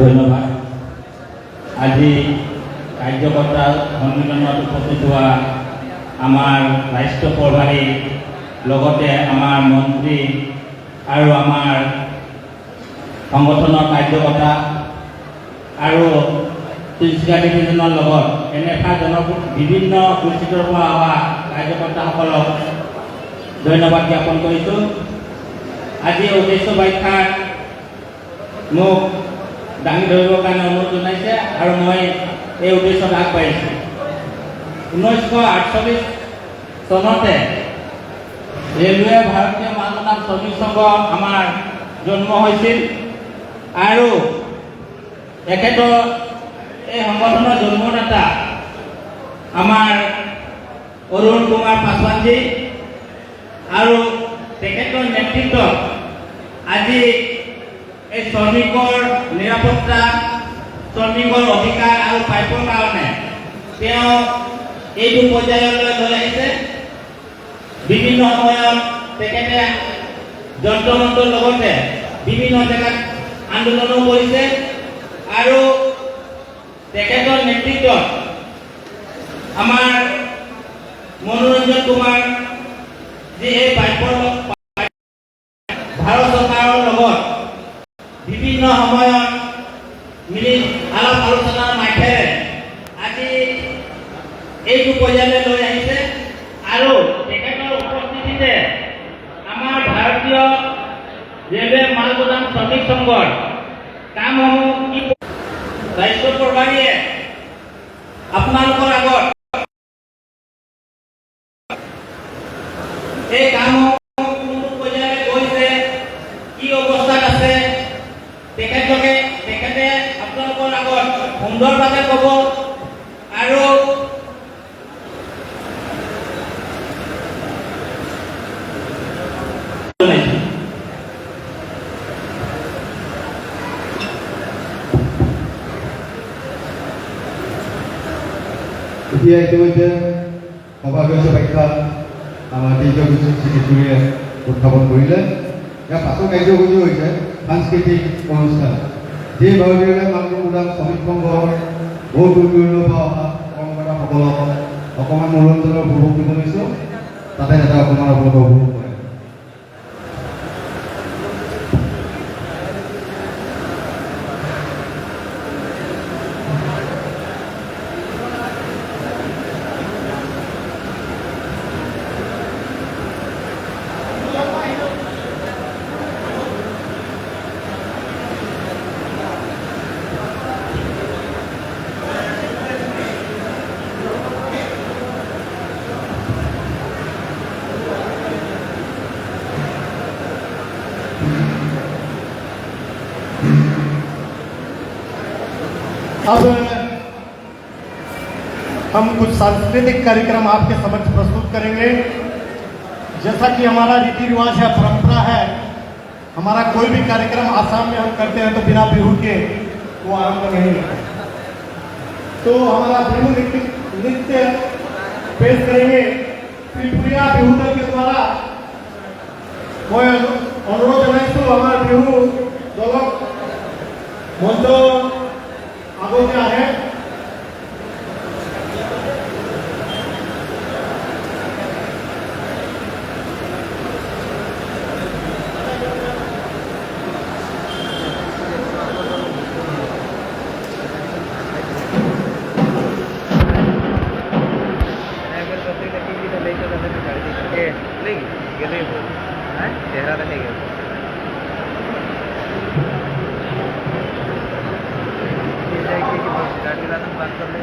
ধন্যবাদ। আজি কাৰ্যকৰ্তা সন্মিলনত উপস্থিত হোৱা আমাৰ ৰাষ্ট্ৰীয় প্ৰভাৰী লগতে আমাৰ মন্ত্ৰী আৰু আমাৰ সংগঠনৰ কাৰ্যকৰ্তা আৰু তিনিচুকীয়া ডিভিজনৰ লগত এনেফা বিভিন্ন ডিষ্ট্ৰিক্টৰ পৰা অহা কাৰ্যকৰ্তাসকলক ধন্যবাদ জ্ঞাপন কৰিছোঁ। আজি উদ্দেশ্য ব্যাখ্যাত মোক দাঙি ধৰিবৰ কাৰণে অনুৰোধ জনাইছে আৰু মই এই উদ্দেশ্যত আগবাঢ়িছোঁ। 1948 চনতে ৰেলৱে ভাৰতীয় মালবহন শ্ৰমিক সংঘ আমাৰ জন্ম হৈছিল আৰু তেখেতৰ এই সংগঠনৰ জন্মদাতা আমাৰ অৰুণ কুমাৰ পাছোৱানজী আৰু তেখেতৰ নেতৃত্বত আজি এই শ্ৰমিকৰ নিৰাপত্তা, শ্ৰমিকৰ অধিকাৰ আৰু পাইপৰ কাৰণে তেওঁ এইটো পৰ্যায়লৈ লৈ আহিছে। বিভিন্ন সময়ত তেখেতে যন্ত্ৰ মন্ত্ৰৰ লগতে বিভিন্ন জেগাত আন্দোলনো কৰিছে আৰু তেখেতৰ নেতৃত্বত আমাৰ মনোৰঞ্জন কুমাৰ যি এই পাইপৰ ভাৰত চৰকাৰৰ লগত বিভিন্ন সময়ত মিলি আলাপ আলোচনাৰ মাধ্যমেৰে আজি এইটো পৰ্যায়লৈ লৈ আহিছে আৰু তেখেতৰ উপস্থিতিতে আমাৰ ভাৰতীয় ৰেলৱে মালবহন শ্ৰমিক সংঘৰ কামসমূহ কি ৰাষ্ট্ৰীয় প্ৰভাৰীয়ে আপোনালোকৰ আগত এই কামসমূহ কোনটো পৰ্যায়লৈ গৈছে, কি অৱস্থাত আছে, তেখেতে আপোনালোকৰ আগত সুন্দৰভাৱে ক'ব আৰু এতিয়া ইতিমধ্যে সভাপতি ব্যাখ্যা আমাৰ চিকিৎসকে উত্থাপন কৰিলে। ইয়াৰ পাছৰ কাৰ্যসূচী হৈছে সাংস্কৃতিক অনুষ্ঠান, যি ভাৰতীয় মালবহন শ্ৰমিক সংঘৰ বহু দূৰ দূৰণিৰ পৰা অহা কৰ্মকৰ্তাসকলক অকণমান মনোৰঞ্জনৰ উপভোগ দিব লৈছোঁ, তাতে এটা অকণমান আপোনালোকে উপভোগ কৰে। अब हम कुछ सांस्कृतिक कार्यक्रम आपके समक्ष प्रस्तुत करेंगे। जैसा कि हमारा रीति रिवाज है, परंपरा है, हमारा कोई भी कार्यक्रम आसाम में हम करते हैं तो बिना बिहू के वो आरंभ नहीं है। तो हमारा बिहू नृत्य पेश करेंगे त्रिपुरिया बिहू दल के द्वारा। मैं अनुरोध जनाइছো हमारा बिहू दलक मंच आगे आए। चेहरा रखेगा बात कर लें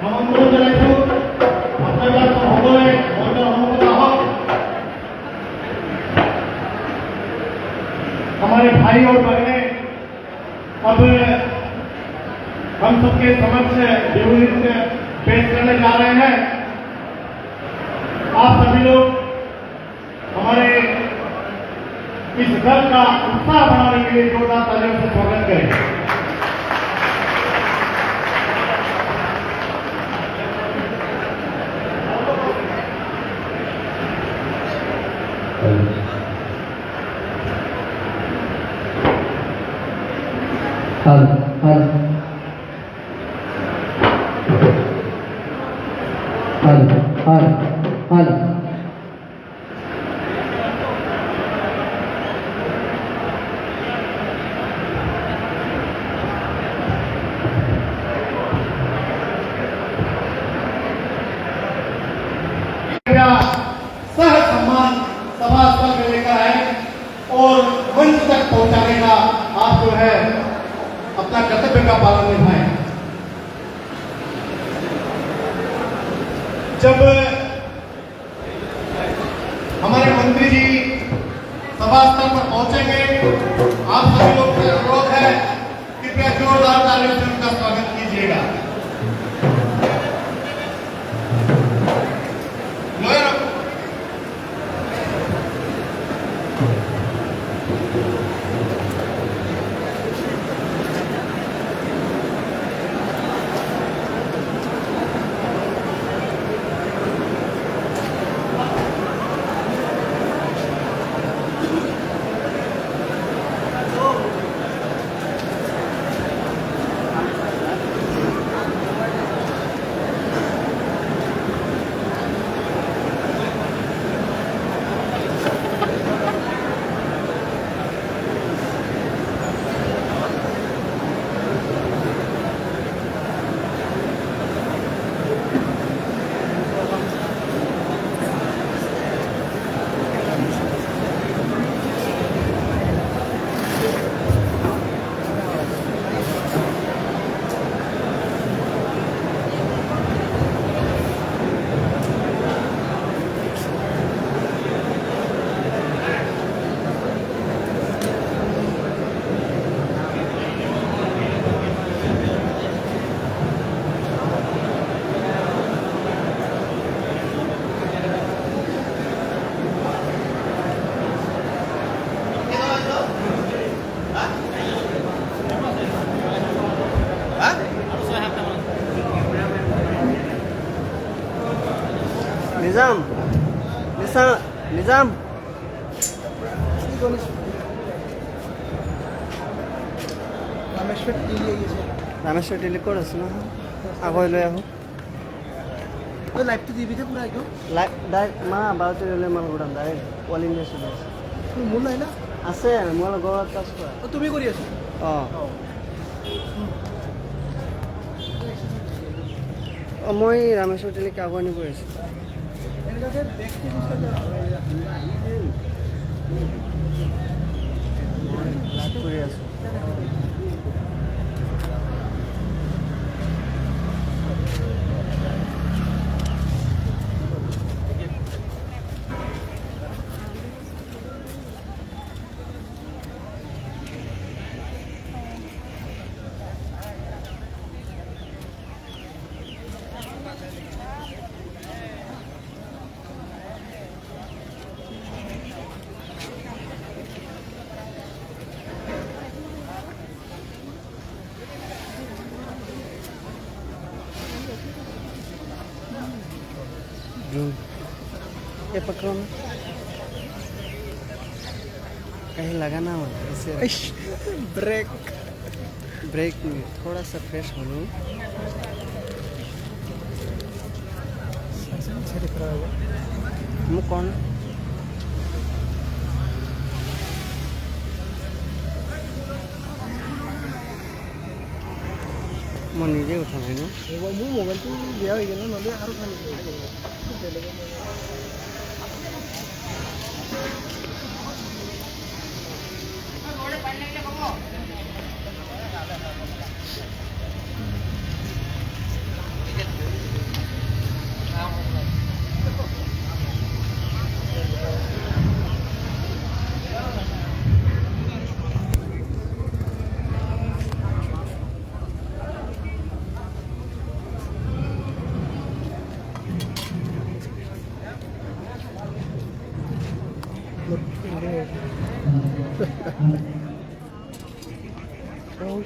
আমন্ত্রণ জানাইছো আপনারা সকলে মঞ্চৰ সন্মুখত আহক। हमारे भाई और बहनें अब हम सबके समक्ष बिहू नृत्य पेश करने जा रहे हैं। आप सभी लोग हमारे इस दल का उत्साह बढ़ाने के लिए जोरदार तालियों से स्वागत करें। सह सम्मान सभा स्थल में लेकर आए और मंच तक पहुंचाने का आप जो है अपना कर्तव्य का पालन निभाएं। जब हमारे मंत्री जी सभा स्थल पर पहुंचेंगे, आप सभी लोग से अनुरोध है कृपया जोरदार तालियों से उनका स्वागत कीजिएगा। निजाम निजाम रामेश्वर টিলি ক'ত আছে নহয় আগলৈ লৈ আহোঁ লাইভটো দিবি পুৰা একদম লাইভ ডাইৰেক্ট মা বাৰতে লৈ মাল গোটাম ডাইৰেক্ট অল ইণ্ডিয়া চলি আছে মোৰ নাই না আছে মই ঘৰত আছো তুমি কৰি আছো অঁ মই ৰামেশ্বৰ টিলিক আগুৱাই নিব আহিছোঁ লাইভ কৰি আছোঁ ये पकड़ो ना कहीं लगा ना हो ऐसे ब्रेक ब्रेक में थोड़ा सा फ्रेश हो लूँ मैं कौन मैं निजे उठा भाई ना মোৰ মোবাইলটো বেয়া হৈ গ'ল নহ'লে আৰু ভাল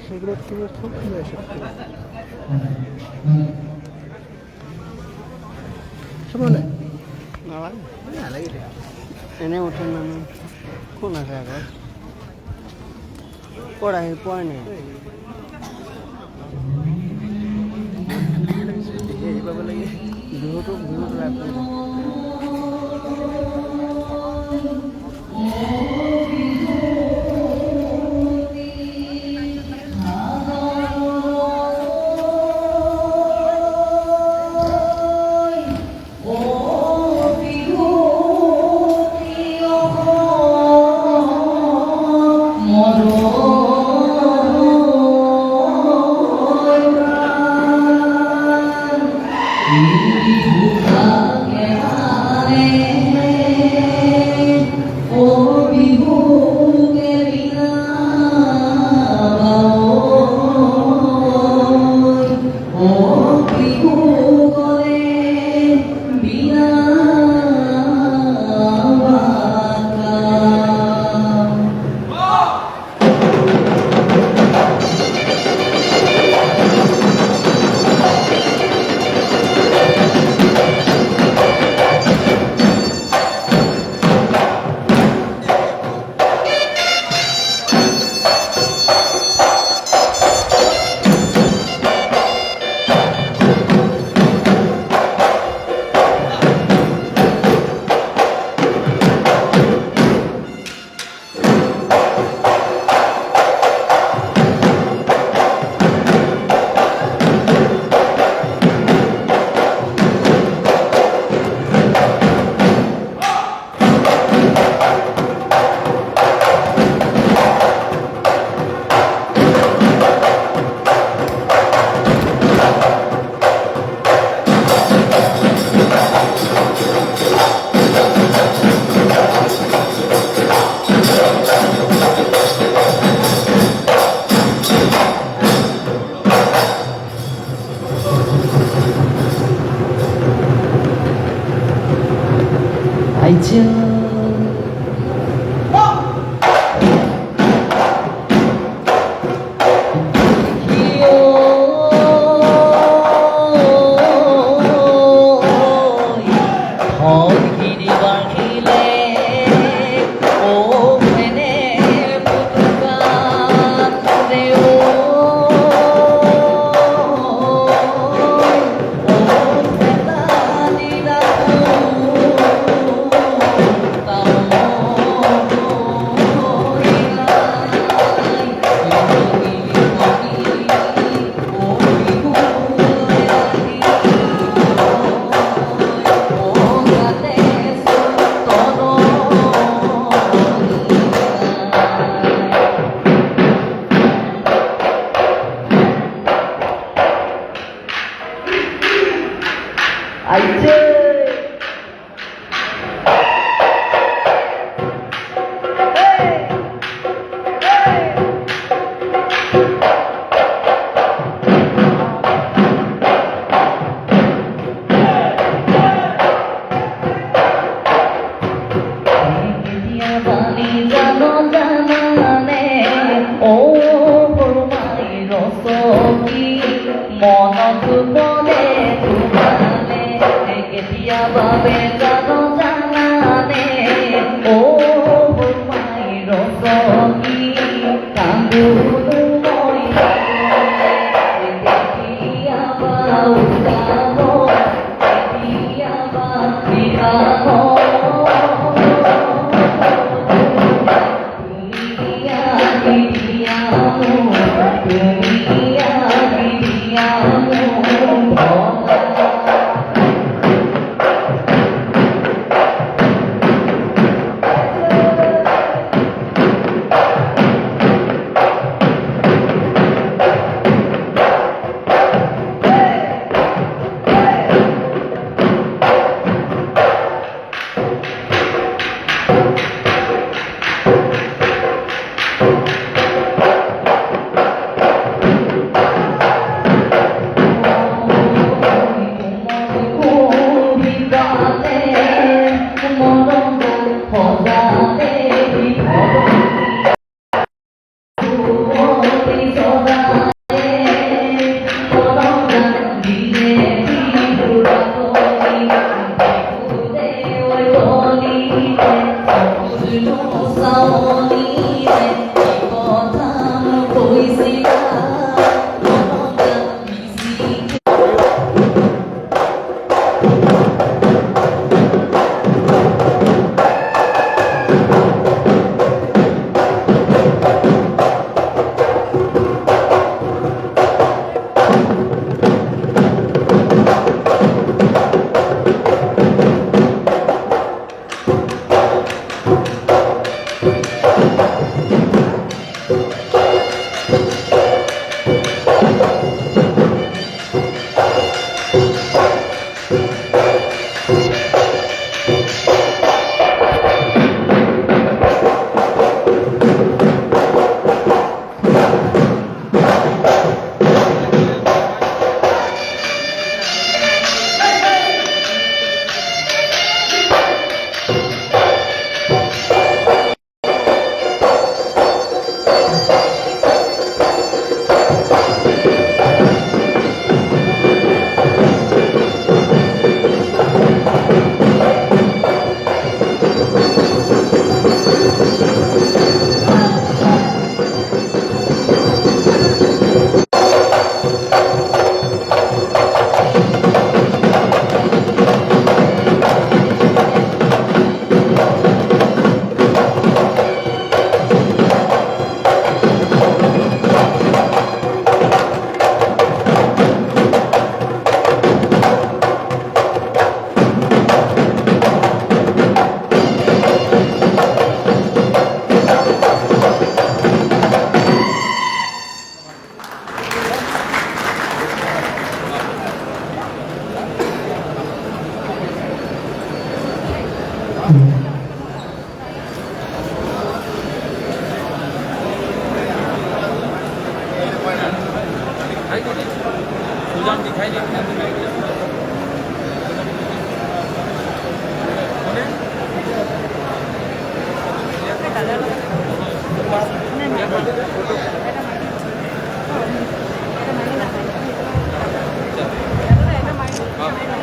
সেগুলো থেকে সব নিয়ে আসে সমানে নালাগে এনে উঠেন না কোন আছে আগত পড়াই পড়ে নেই এইভাবে লাগে বিহুটো রাখবে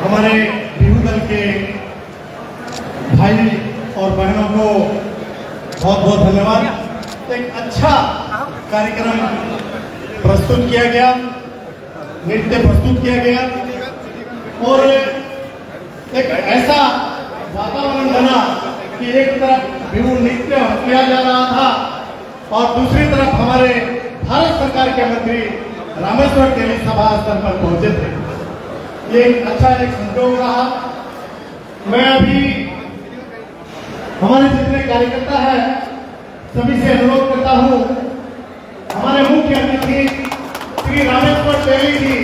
हमारे बिहू दल के भाई और बहनों को बहुत बहुत धन्यवाद। एक अच्छा कार्यक्रम प्रस्तुत किया गया, नृत्य प्रस्तुत किया गया और एक ऐसा वातावरण बना कि एक तरफ बिहू नृत्य किया जा रहा था और दूसरी तरफ हमारे भारत सरकार के मंत्री रामेश्वर तेली सभा स्तर पर पहुंचे थे। ये एक अच्छा एक संयोग रहा। मैं अभी हमारे जितने कार्यकर्ता हैं सभी से अनुरोध करता हूं, हमारे मुख्य अतिथि श्री रामेश्वर तेली जी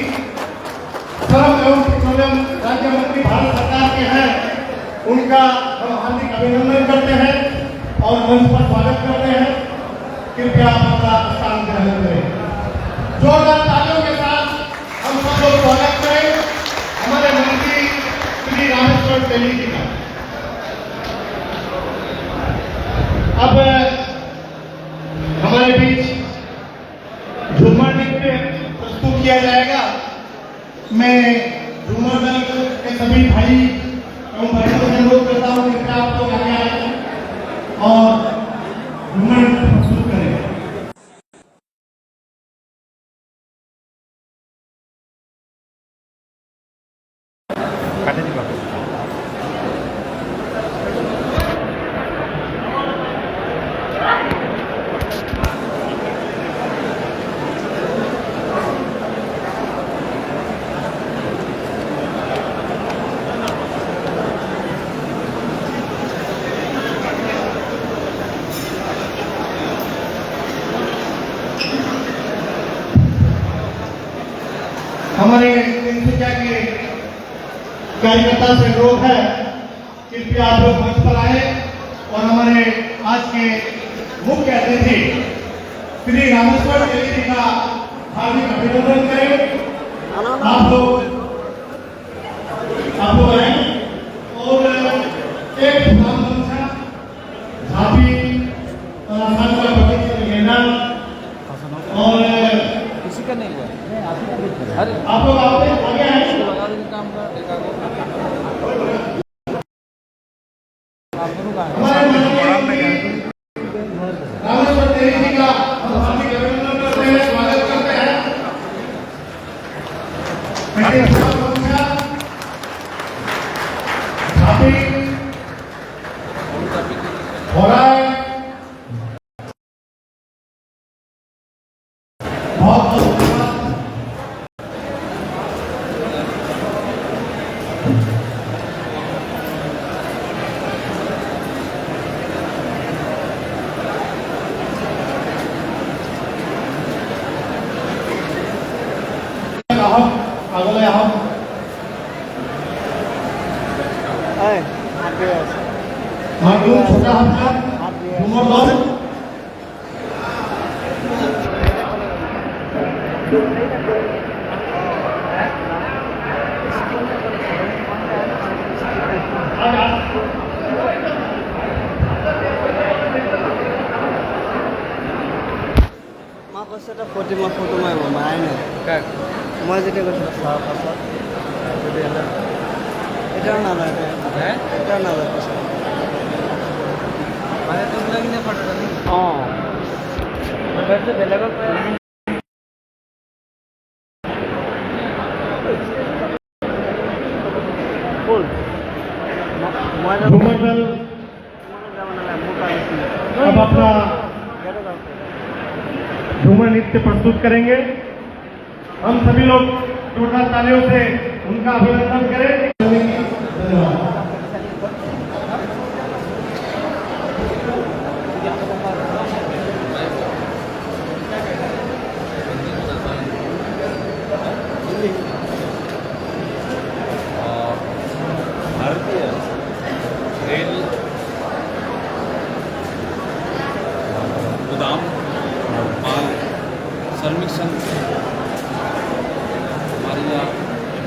श्रम एवं पेट्रोलियम राज्य मंत्री भारत सरकार के हैं, उनका हम हार्दिक अभिनंदन करते हैं और मंच पर स्वागत करते हैं। कृपया आप अपना स्थान ग्रहण करें। जोरदार तालियों के साथ हम सब लोग स्वागत करें हमारे मंत्री श्री रामेश्वर तेली जी का। अब हमारे बीच झूमर नृत्य प्रस्तुत किया जाएगा। मैं झूमर दल के सभी भाई एवं बहनों से अनुरोध करता हूँ कि आप लोग आगे आए और झूमर नृत्य प्रस्तुत करें। हमारे इंतजार के कार्यकर्ता से अनुरोध है, कृपया आप लोग मंच पर आए और हमारे आज के मुख्य अतिथि श्री रामेश्वर तेली जी का हार्दिक अभिनंदन करें। आप लोग आए और एक नाम संख्या झापी और किसी का नहीं हुआ। अरे आप लोग आगे आए लगा देंगे काम का देखा आप दोनों का रामेश्वर तेली जी का हम हार्दिक अभिनंदन करते हैं, स्वागत करते हैं। हो रहा है बहुत अगले हम छोटा हमला झूमर दल माँ सेटा फोटो में आए ना मैं जेटे करছিলাম সারা পাশা এটা না লাগে है এটা না লাগে मैंने तो लगी ना पड़ता नहीं हाँ वैसे बेलगा बोल मैं झूमर दल अब अपना झूमर नृत्य प्रस्तुत करेंगे। हम सभी लोग जोरदार तालियों से उनका अभिनंदन करें। धन्यवाद। भारतीय रेल गोदाम माल श्रमिक संघ हमारे यहाँ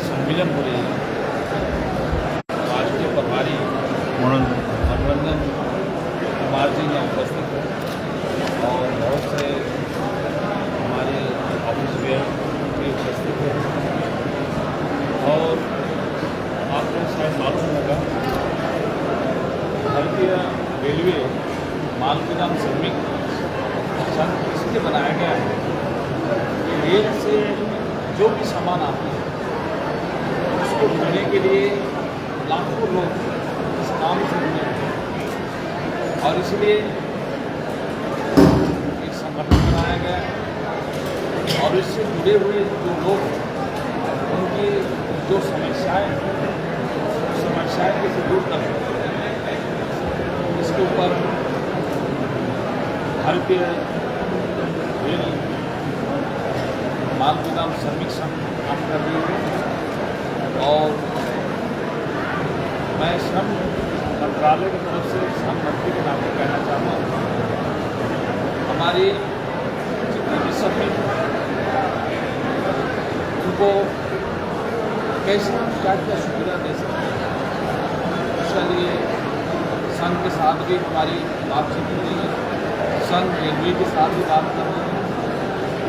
सम्मेलन हो रही है। राष्ट्रीय प्रभारी मनोरंजन कुमार जी यहाँ उपस्थित हैं और बहुत से रेलवे माल गोदाम श्रमिक संघ इसलिए बनाया गया है कि रेल से जो भी सामान आते हैं उसको ढूंढने के लिए लाखों लोग इस काम से जुड़े हैं और इसलिए एक संगठन बनाया गया है और इससे जुड़े हुए जो लोग उनकी जो समस्याएं कैसे दूर कर सकते हैं इसके ऊपर भारतीय रेल माल गोदाम श्रमिक संघ काम कर रही है और मैं श्रम मंत्रालय की तरफ से श्रम मंत्री के नाते कहना चाहता हूँ हमारी जितने भी श्रमिक उनको कैसे हम क्या क्या सुविधा दे सकते हैं उसके लिए संघ के साथ भी हमारी बातचीत हो रही है संघ रेलवे के साथ भी बात कर रहे हैं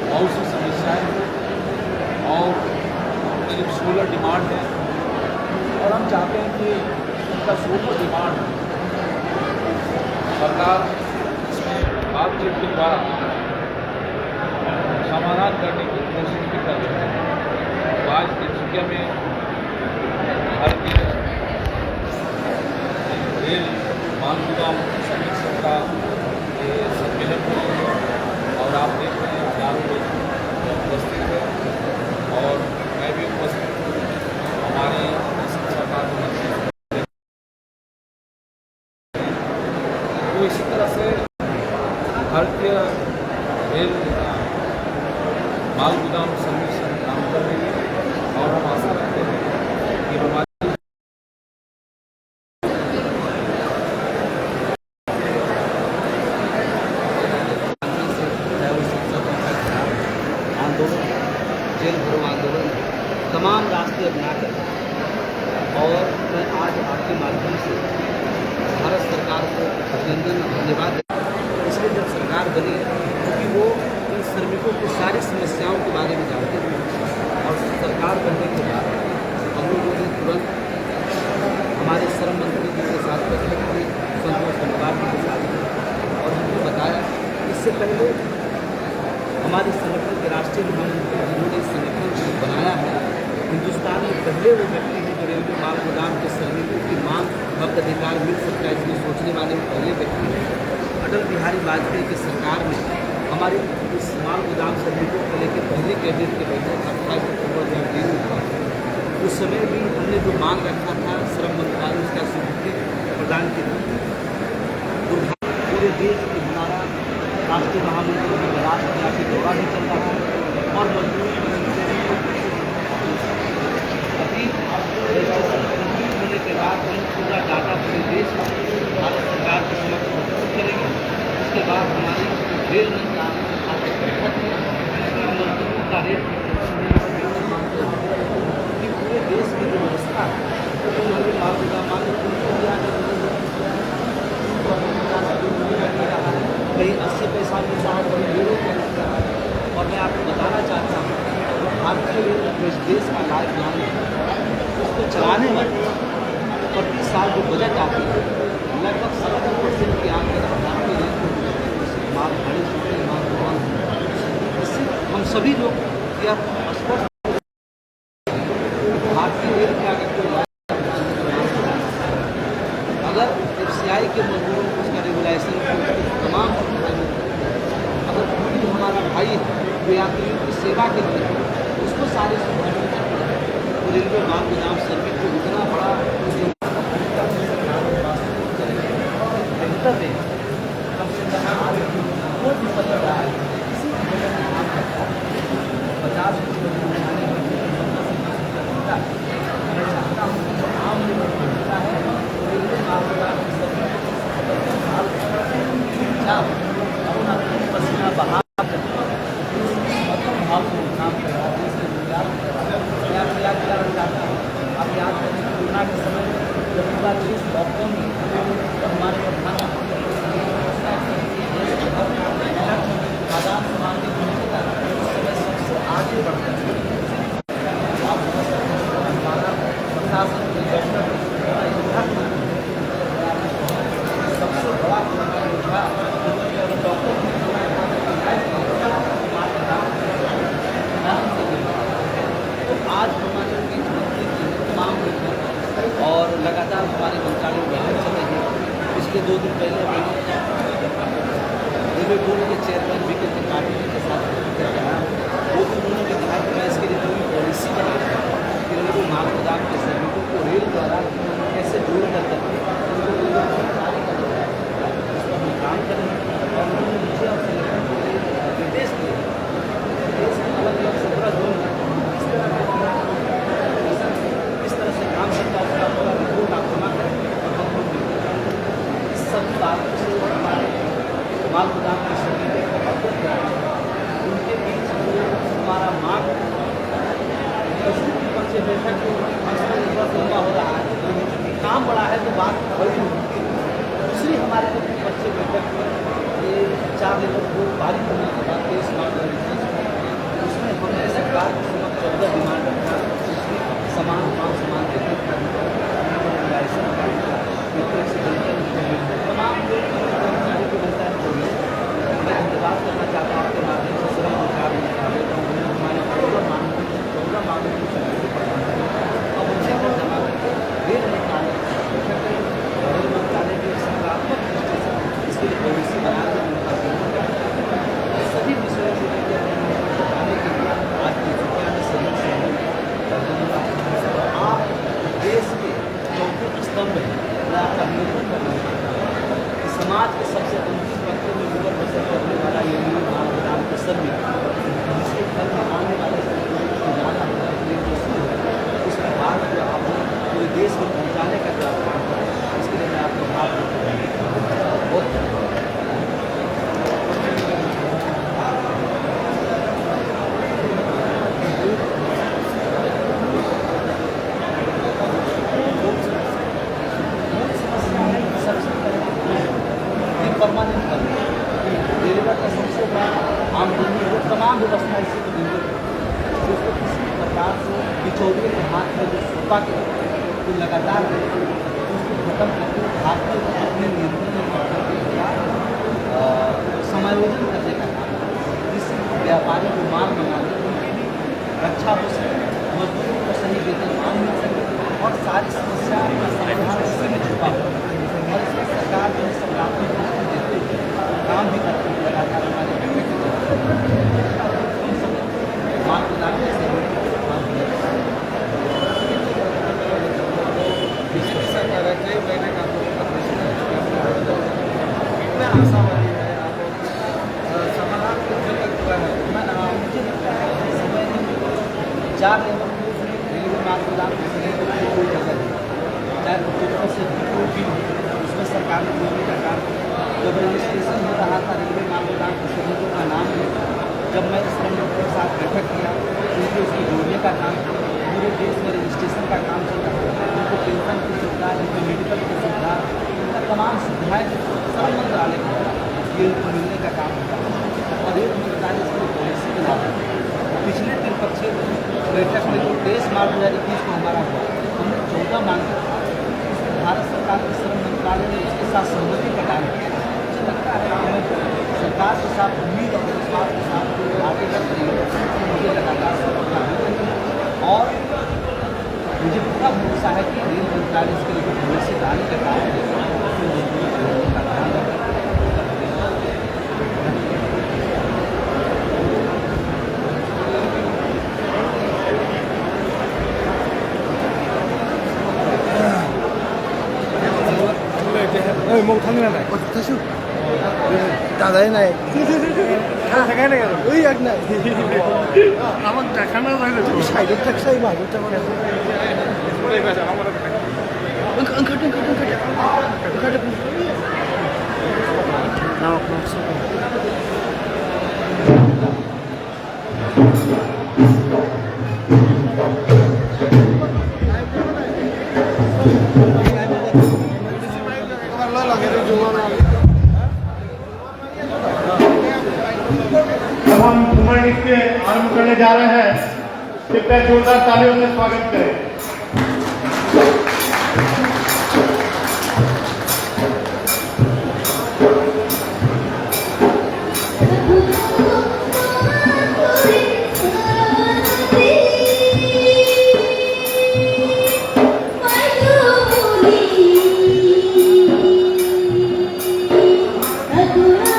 बहुत सी समस्याएँ हैं और करीब 16 डिमांड है और हम चाहते हैं कि उनका 16 डिमांड सरकार इसमें बातचीत के द्वारा समाधान करने की कोशिश भी कर रही है तो आज तिनसुकिया में भारतीय रेल माल गोदाम श्रमिक संघ का ये सम्मेलन हो रहा है और आप देख रहे हैं हजारों लोग उपस्थित हैं और मैं भी उपस्थित हूँ हमारे सरकार तो इसी तरह से भारतीय रेल माल गोदाम श्रमिक संघ काम कर रही है और हम आशा रखते हैं कि हमारी आंदोलन जेल भरो आंदोलन तमाम रास्ते अपना कर और मैं आज आपके माध्यम से भारत सरकार को अभिनंदन और धन्यवाद इसलिए जब सरकार बनी क्योंकि वो इन श्रमिकों की सारी समस्याओं के बारे में जानते थे और सरकार बनने के बाद हम लोगों ने तुरंत हमारे श्रम मंत्री जी के साथ बैठक की संतोष गंगवार जी के साथ और हमने बताया इससे पहले हमारे संगठन के राष्ट्रीय महामंत्री जिन्होंने संगठन बनाया है हिंदुस्तान में पहले वो व्यक्ति हैं जो रेलवे माल गोदाम के श्रमिकों की मांग हक अधिकार मिल सकता है इसमें सोचने वाले पहले व्यक्ति हैं अटल बिहारी वाजपेयी की सरकार में हमारे इस माल गोदाम श्रमिकों को लेकर पहले कैबिनेट के बैठक 28 अक्टूबर 2003 उस समय भी हमने जो मांग रखा था श्रम मंत्रालय उसका स्वीकृति प्रदान की थी पूरे देश में हमारा राष्ट्रीय महामंत्री जी राष्ट्रव्यापी दौरा भी चल रहा है और मजदूरी अभी होने के बाद हम पूरा डाटा पूरे देश में भारत सरकार के समक्ष प्रस्तुत करेंगे उसके बाद हमारी रेल मंत्रालय मजदूरों का रेट पूरे देश की जो व्यवस्था है तो हमें माल गोदाम कहीं 80 पैसा मिलता है कहीं 1 रुपये मिलता है और मैं आपको बताना चाहता हूँ भारतीय रेल जो इस देश का लाइफ लाइन है उसको चलाने में प्रति साल जो बजट आती है लगभग 70% की आमदनी भारतीय रेल को माल भाड़े से माल दुकान इससे हम सभी लोग यह स्पष्ट भारतीय रेल के अगर कोई अगर FCI के मजदूरों को उसका रेगुलेशन तमाम अगर कोई हमारा भाई जो यात्रियों की सेवा के लिए उसको सारे सुविधा रेलवे माल गोदाम श्रमिक को इतना बड़ा बेहतर है कम से कम कोई भी पता रहा है 50 मैं चाहता हूँ आम लोगों को मिलता है रेलवे माल गोदाम अपना पसीना बहा भाव से काम कर रहा है आप याद करें कोरोना के समय जब पूरा देश लॉकडाउन में हमारे प्रधानमंत्री चेयरमैन भी के पार्टी के साथ वो भी उन्होंने कहा कि मैं इसके लिए पूरी पॉलिसी बना कि रेलवे मार्ग प्रदान के श्रमिकों को रेल द्वारा कैसे जोड़ कर करके उनको कार्य करना है, इस पर हम काम करेंगे। और उन्होंने मुझे और संगठन को निर्देश दिए देश के अलग अलग 17 जोन इस तरह से काम करता है, उसका पूरा रिपोर्ट आप जमा करेंगे और हम लोग इस सभी बातों से हमारे मार्ग प्रदान के श्रमिकों को अवगत कराएंगे। उनके बीच हमारा मार्ग पक्ष बैठक लंबा हो रहा है, काम बड़ा है तो बात बड़ी होती है। दूसरी हमारे पक्ष बैठक में ये 4 लेवल को पारित करने के बाद 23 मार्च उसमें हमने सरकार के समक्ष 14 डिमांड रखा, उसमें समान काम समान वेतन तमाम लोग कर्मचारी को मिलता है। मैं धन्यवाद करना चाहता हूँ आपके माध्यम से श्रम अधिकार हमारे 14 मांगों को अब उनसे पर जमा करके रेल मंत्रालय की सकारात्मक दृष्टि से इसके लिए पॉलिसी बनाकर सभी विषयों से बताने के लिए आज की दुनिया में आप देश के चौथे स्तंभ हैं। मैं आपका निवेदन करना चाहता हूँ कि समाज के सबसे अंतिम पक्ष में गुजर बसर करने वाला ये मार्ग प्रदान के श्रमिक जिसके घर में आने वाले जाना उसके बाद जो आपने पूरे देश में पहुँचाने का जो आप काम करें इसके लिए मैं आपको भाव बहुत परमानेंट कर रेलवे का सबसे बड़ा आमदनी वो तमाम व्यवस्था इसी को दी जिसको किसी प्रकार से बिचौलिए के हाथ में जो सपा के जो लगातार उसको खत्म करके भारतीय अपने नियंत्रण में समायोजन करने का काम जिससे व्यापारी को माल बनाने उनकी भी रक्षा हो सके, मजदूरों को सही वेतन मान मिल सके और सारी समस्या का समाधान इसी में छुपा हो। और इसमें सरकार जो है सकारात्मक काम भी करती है लगातार हमारे मार्ग प्रदान बीजेपी सरकार है कई महीने का कितना आशावादी है आप समाधान मुझे लगता है मुझे लगता है समय में 4 लेवल रेलवे मार्ग प्रदान करने को कोई जगह नहीं, चाहे उत्तर से कोई भी उसमें सरकार ने जोड़ने का काम किया। जब रजिस्ट्रेशन हो रहा था रेलवे मार्ग प्रदान के श्रमिकों का नाम लिया, जब मैं श्रमिकों के साथ बैठक किया उनको उसको जोड़ने का काम किया। पूरे देश में रजिस्ट्रेशन का काम चल रहा है, उनको पेंशन की सुविधा, उनको मेडिकल की सुविधा, उनका तमाम सुविधाएँ श्रम मंत्रालय के द्वारा ये उनको मिलने का काम होता है और रेल मंत्रालय इसकी पॉलिसी बना है। पिछले त्रिपक्षीय बैठक में जो 23 मार्च 2021 को हमारा हुआ हमने 14 मांगे भारत सरकार के श्रम मंत्रालय ने उसके साथ सहमति प्रदान की। मुझे लगता है हमें सरकार के साथ उम्मीद और विश्वास के साथ आगे बढ़ रही है, मुझे लगातार सफलता मिलेगी और मुझे पूरा भरोसा है कि रेल मंत्रालय इसके लिए पॉलिसी लाने का काम करेगा, उसमें मजबूत करने का ध्यान रखेगा। 목 당근하네. 다시. 다다이 나이. 다다이 나이. 의약 나이. আমার দেখানো হয়ে যাবে সাইড থেকে সাই মার করতে পারে। 응카트. নাও अब हम कुमार नृत्य आरंभ करने जा रहे हैं, कृपया जोरदार तालियों से स्वागत करें। Adura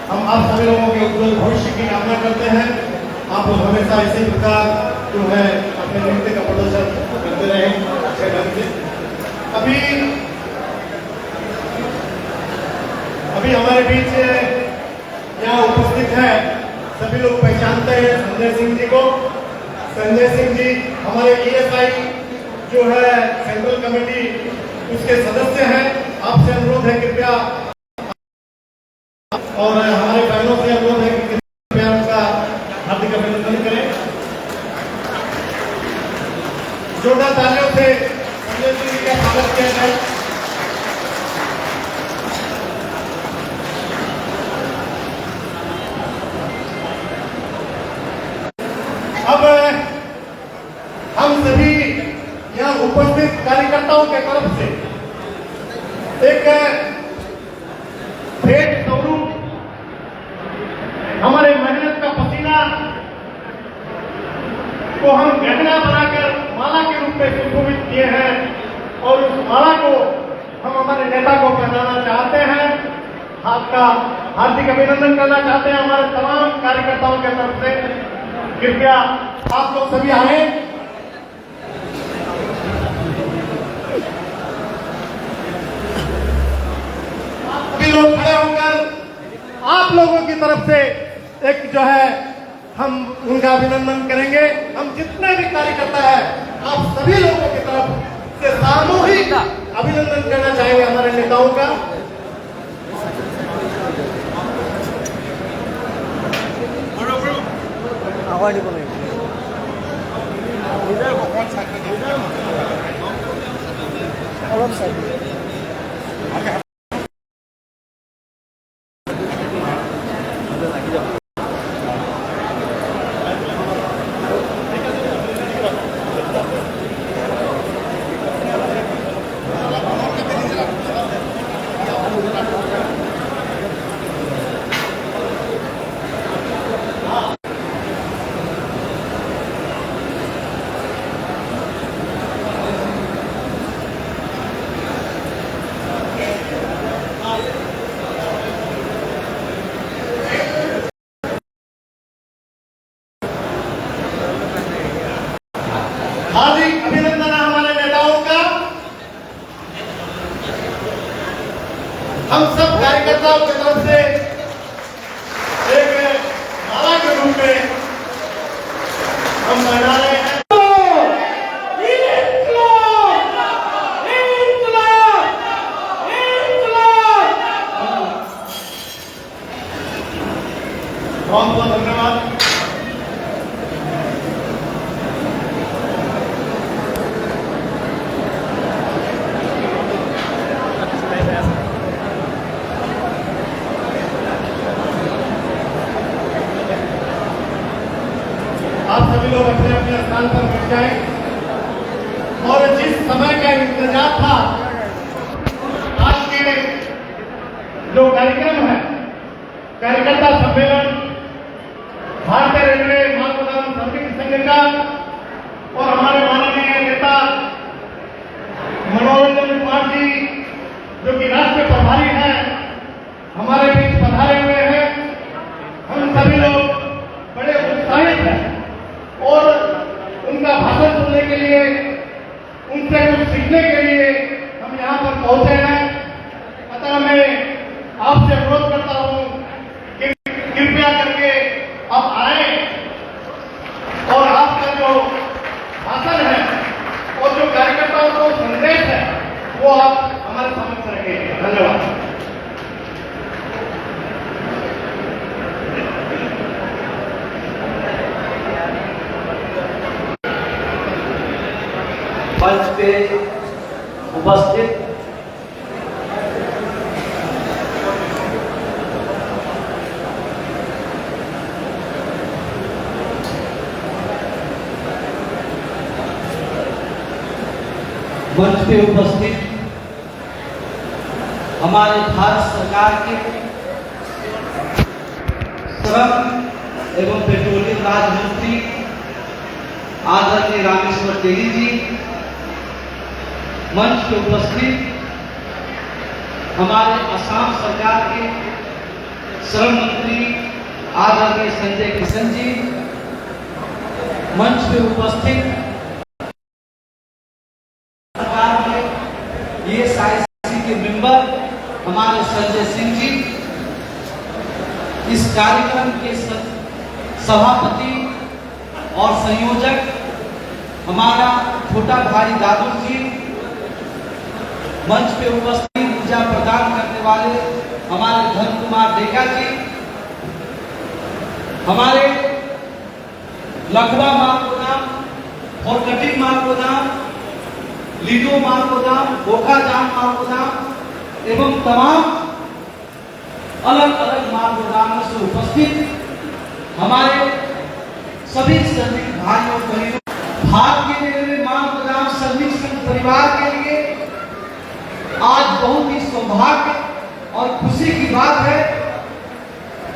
हम आप सभी लोगों के उज्जवल भविष्य की कामना करते हैं। आप लोग हमेशा इसी प्रकार जो है अपने नृत्य का प्रदर्शन करते रहे अच्छे ढंग से। अभी हमारे बीच यहाँ उपस्थित है, सभी लोग पहचानते हैं संजय सिंह जी को। संजय सिंह जी हमारे ESI जो है सेंट्रल कमेटी उसके सदस्य हैं। आपसे अनुरोध है कृपया, और हमारे बहनों से अनुरोध है कि कृपया उनका हार्दिक अभिनंदन करें। जोरदार तालियों से संजय जी का स्वागत किया जाए। अब हम सभी यहाँ उपस्थित कार्यकर्ताओं के तरफ से एक भेंट स्वरूप हमारे मेहनत का पसीना को हम गहना बनाकर माला के रूप में सुशोभित किए हैं, और उस माला को हम हमारे नेता को पहनाना चाहते हैं। आपका हार्दिक अभिनंदन करना चाहते हैं हमारे तमाम कार्यकर्ताओं के तरफ से। कृपया आप लोग सभी आए। सभी लोग खड़े होकर आप लोगों की तरफ से एक जो है हम उनका अभिनंदन करेंगे। हम जितने भी कार्यकर्ता हैं, आप सभी लोगों की तरफ से सामूहिक अभिनंदन करना चाहेंगे हमारे नेताओं का। आवाज बोले अलग साइड हार्दिक अभिनंदन है हमारे नेताओं का। हम सब कार्यकर्ताओं की तरफ से एक माला के रूप में हम पहना रहे हैं। बहुत बहुत धन्यवाद। आप सभी लोग अपने अपने स्थान पर बैठ जाएं, और जिस समय का इंतजार था, आज के जो कार्यक्रम है, कार्यकर्ता सम्मेलन भारतीय रेलवे माल परिवहन श्रमिक संघ का, और हमारे माननीय नेता मनोरंजन कुमार जी जो कि राष्ट्रीय प्रभारी हैं, हमारे बीच पधारे हुए हैं। हम सभी लोग बड़े उत्साहित हैं और उनका भाषण सुनने के लिए, उनसे कुछ सीखने के लिए हम यहाँ पर पहुंचे हैं। अतः मैं आपसे अनुरोध करता हूँ कि कृपया करके आप आए और आपका जो भाषण है और जो कार्यकर्ताओं को संदेश है वो आप हमारे समक्ष रखेंगे। धन्यवाद। मंच पे उपस्थित हमारे भारत सरकार के श्रम एवं पेट्रोलियम राज्य मंत्री आदरणीय रामेश्वर तेली जी, मंच पे उपस्थित हमारे असम सरकार के श्रम मंत्री आदरणीय संजय किशन जी, मंच पे उपस्थित सरकार में ESIC के मेंबर हमारे संजय सिंह जी, इस कार्यक्रम के सभापति और संयोजक हमारा छोटा भाई दादू जी, मंच पे उपस्थित ऊर्जा प्रदान करने वाले हमारे धन कुमार डेका जी, हमारे लखवा मालगोदाम, फोरकटिंग मालगोदाम, लीडो मालगोदाम, बोकाजान मालगोदाम एवं तमाम अलग अलग मालगोदामों से उपस्थित हमारे सभी श्रमिक भाइयों बहनों, भारतीय रेलवे मालगोदाम श्रमिक संघ परिवार के लिए आज बहुत ही सौभाग्य और खुशी की बात है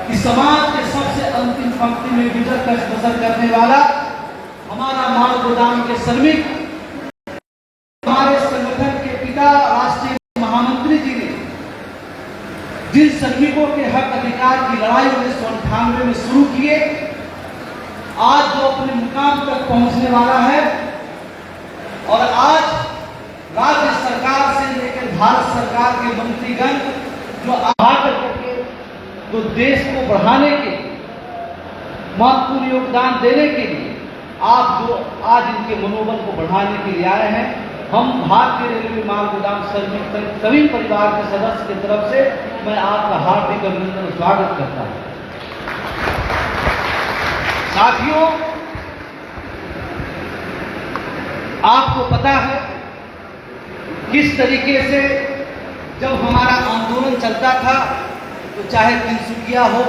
कि समाज के सबसे अंतिम पंक्ति में गुजर कर बसर करने वाला हमारा मालगोदाम के श्रमिक, हमारे संगठन के पिता राष्ट्रीय महामंत्री जी ने जिन श्रमिकों के हक अधिकार की लड़ाई 1998 में शुरू किए, आज जो अपने मुकाम तक पहुंचने वाला है और आज राज्य सरकार से लेकर भारत सरकार के मंत्रीगण जो आगे करके तो देश को बढ़ाने के महत्वपूर्ण योगदान देने के लिए आप जो आज इनके मनोबल को बढ़ाने के लिए आए हैं, हम भारतीय रेलवे मालगोदाम श्रमिक संघ सभी परिवार के सदस्य की तरफ से मैं आपका हार्दिक अभिनंदन और स्वागत करता हूं। साथियों, आपको पता है किस तरीके से जब हमारा आंदोलन चलता था तो चाहे तिनसुकिया हो,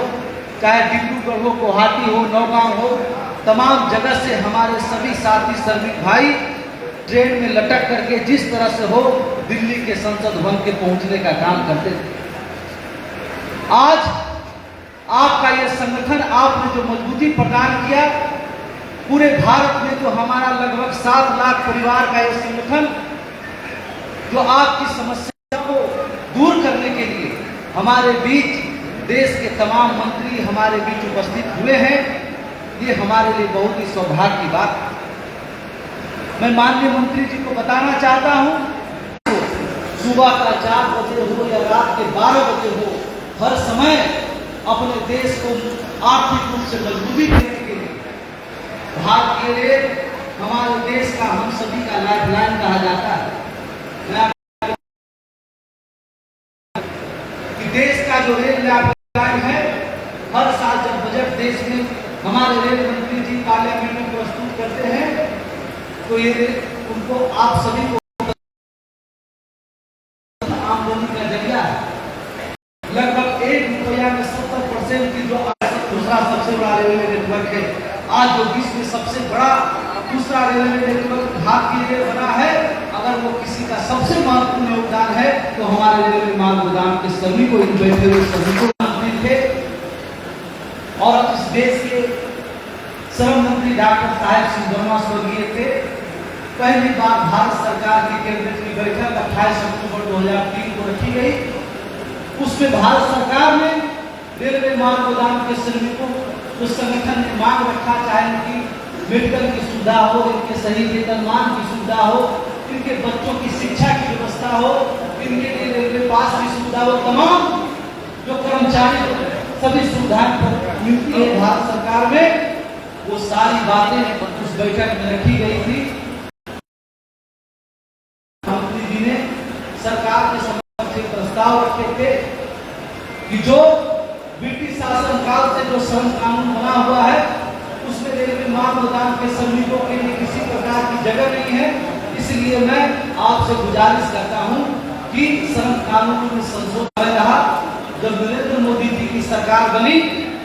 चाहे डिब्रूगढ़ हो, गुवाहाटी हो, नौगांव हो, तमाम जगह से हमारे सभी साथी श्रमिक भाई ट्रेन में लटक करके जिस तरह से हो दिल्ली के संसद भवन के पहुंचने का काम करते थे। आज आपका यह संगठन, आपने जो मजबूती प्रदान किया, पूरे भारत में जो हमारा लगभग 7 लाख परिवार का यह संगठन जो आपकी समस्या को दूर करने के लिए हमारे बीच देश के तमाम मंत्री हमारे बीच उपस्थित हुए हैं, ये हमारे लिए बहुत ही सौभाग्य की बात है। मैं माननीय मंत्री जी को बताना चाहता हूं, सुबह का 4 बजे हो या रात के 12 बजे हो, हर समय अपने देश को आर्थिक रूप से मजबूती देने के लिए भारतीय रेल हमारे देश का, हम सभी का लाइफलाइन कहा जाता है। कि देश का जो रेल लाइफलाइन है, हर साल जब बजट देश में हमारे रेल मंत्री जी पार्लियामेंट में प्रस्तुत करते हैं तो ये उनको आप सभी को आमदनी का जरिया है। लगभग 1 रुपया में 70% की जो दूसरा सबसे बड़ा रेलवे नेटवर्क है, आज जो विश्व में सबसे बड़ा दूसरा रेलवे नेटवर्क भारतीय रेल बना है, अगर वो किसी का सबसे महत्वपूर्ण योगदान है तो हमारे रेलवे मालगोदाम के श्रमिकों, इन बैठे हुए श्रमिकों थे। और इस देश के श्रम मंत्री डॉक्टर साहेब सिंह वर्मा स्वर्गीय थे। पहली बार भारत सरकार की कैबिनेट की बैठक 28 अक्टूबर 2003 को रखी गई। उसमें भारत सरकार ने रेलवे मालगोदाम के श्रमिकों को संगठन ने मांग रखा, चाहे उनकी मेडिकल की सुविधा हो, इनके सही वेतनमान की सुविधा हो, इनके बच्चों की शिक्षा की व्यवस्था हो, इनके लिए रेलवे पास की सुविधा हो, तमाम जो कर्मचारी सभी सुविधाएं मिलती है भारत सरकार में, वो सारी बातें उस बैठक में रखी गई थी। मंत्री जी ने सरकार के समक्ष एक प्रस्ताव रखे थे कि जो ब्रिटिश शासन काल से जो श्रम कानून बना हुआ है, उसमें रेलवे मालगोदाम के श्रमिकों के लिए किसी प्रकार की जगह नहीं है। इसलिए मैं आपसे गुजारिश करता हूं कि श्रम कानून में संशोधन रहा। जब नरेंद्र मोदी जी की सरकार बनी,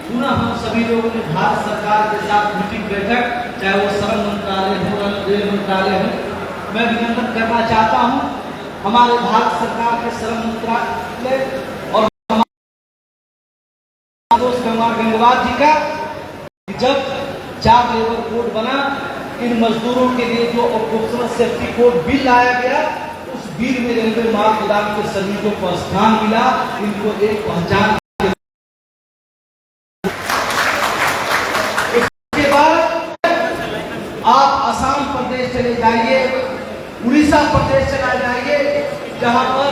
पुनः हम सभी लोगों ने भारत सरकार के साथ मीटिंग बैठक, चाहे वो श्रम मंत्रालय हो, रेल मंत्रालय हो, मैं विनम्र करना चाहता हूं हमारे भारत सरकार के श्रम मंत्रालय और दोस्त गंगवार जी का, जब 4 लेबर कोड बना, इन मजदूरों के लिए जो ऑक्यूपेशनल सेफ्टी कोड बिल लाया गया, उस बिल में रेलवे मालगोदाम के श्रमिकों को स्थान मिला, इनको एक पहचान। इसके बाद आप असम प्रदेश चले जाइए, उड़ीसा प्रदेश चला जाइए, जहां पर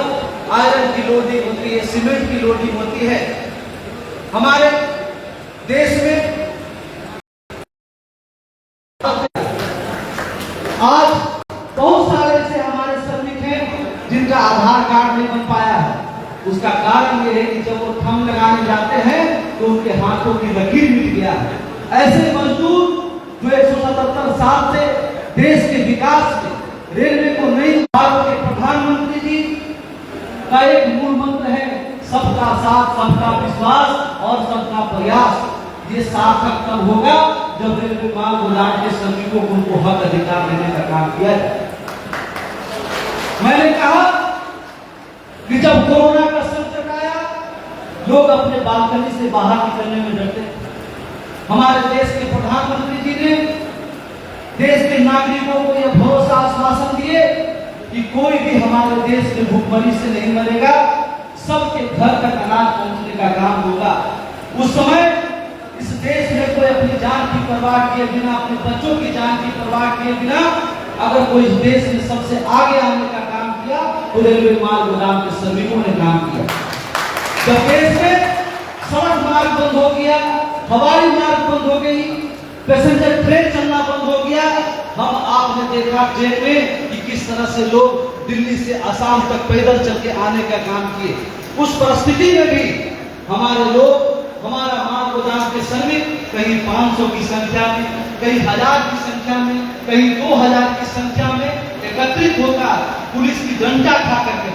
आयरन की लोडिंग होती है, सीमेंट की लोडिंग होती है। हमारे देश में आज बहुत सारे ऐसे हमारे श्रमिक हैं जिनका आधार कार्ड नहीं बन पाया है। उसका कारण ये है कि जब वो थंब लगाने जाते हैं तो उनके हाथों की लकीर मिट गया है। ऐसे मजदूर जो 177 साल से देश के विकास में रेलवे को नई, भारत के प्रधानमंत्री जी का एक मूल मंत्र है सबका साथ, सबका विश्वास और सबका प्रयास। ये सार्थक तब होगा जब रेलवे माल गुदाम के श्रमिकों को उनको हक अधिकार देने का काम किया जाए। मैंने कहा कि जब कोरोना का संकट आया, लोग अपने बालकनी से बाहर निकलने में डरते। हमारे देश के प्रधानमंत्री जी ने देश के नागरिकों को यह भरोसा आश्वासन दिए कि कोई भी हमारे देश में भूखमरी से नहीं मरेगा, सबके घर तक अनाज पहुंचने का काम होगा। उस समय इस देश में कोई अपनी जान की परवाह किए बिना, अपने बच्चों की जान की परवाह किए बिना अगर कोई इस देश में सबसे आगे आने का काम किया तो रेलवे माल गोदाम के श्रमिकों ने काम किया। जब देश में सड़क मार्ग बंद हो गया, हवाई मार्ग बंद हो गई, पैसेंजर ट्रेन चलना बंद हो गया, हम आपने देखा ट्रेन में कि किस तरह से लोग दिल्ली से असम तक पैदल चल के आने का काम किए। उस परिस्थिति में भी हमारे लोग, हमारा माल गोदाम के श्रमिक कहीं 500 की संख्या में, कहीं 1000 की संख्या में, कहीं 2000 की संख्या में एकत्रित होकर पुलिस की डंडा खा करके,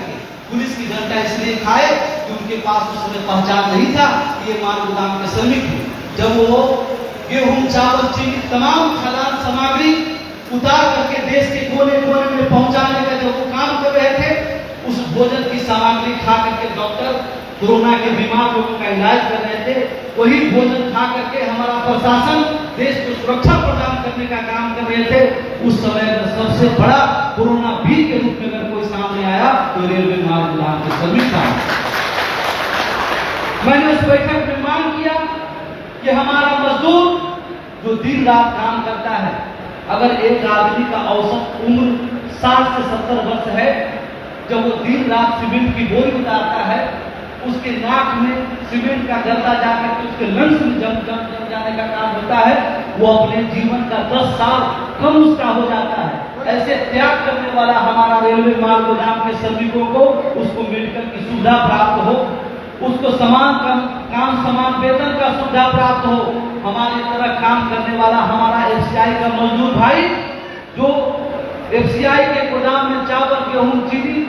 पुलिस की डंडा इसलिए खाए कि उनके पास उस समय पहचान नहीं था कि ये माल गोदाम के श्रमिक हैं। जब वो गेहूं, चावल, चीनी तमाम खाद्यान्न सामग्री उतार करके देश के कोने कोने में पहुंचाने का जब वो काम कर रहे थे, उस भोजन की सामग्री खा करके डॉक्टर कोरोना के बीमार लोगों का इलाज कर रहे थे, वही भोजन खा करके हमारा प्रशासन देश को सुरक्षा प्रदान करने का काम कर रहे थे। उस समय में सबसे बड़ा कोरोना वीर के रूप में अगर कोई सामने आया तो रेलवे माल गोदाम के श्रमिक था। मैंने उस बैठक में मांग किया कि हमारा मजदूर जो दिन रात काम करता है, अगर एक आदमी का औसत उम्र 60 से 70 वर्ष है, जब वो दिन रात सीमेंट की बोरी उतारता है, उसके नाक में सीमेंट का गलता जाकर के उसके लंग्स में जम जाने का काम होता है, वो अपने जीवन का 10 साल कम उसका हो जाता है। ऐसे त्याग करने वाला हमारा रेलवे माल गोदाम के श्रमिकों को उसको मेडिकल की सुविधा प्राप्त हो, उसको समान काम समान वेतन का सुविधा प्राप्त हो। हमारी तरह काम करने वाला हमारा एफसीआई का मजदूर भाई जो एफसीआई के गोदाम में चावल, गेहूं, चीनी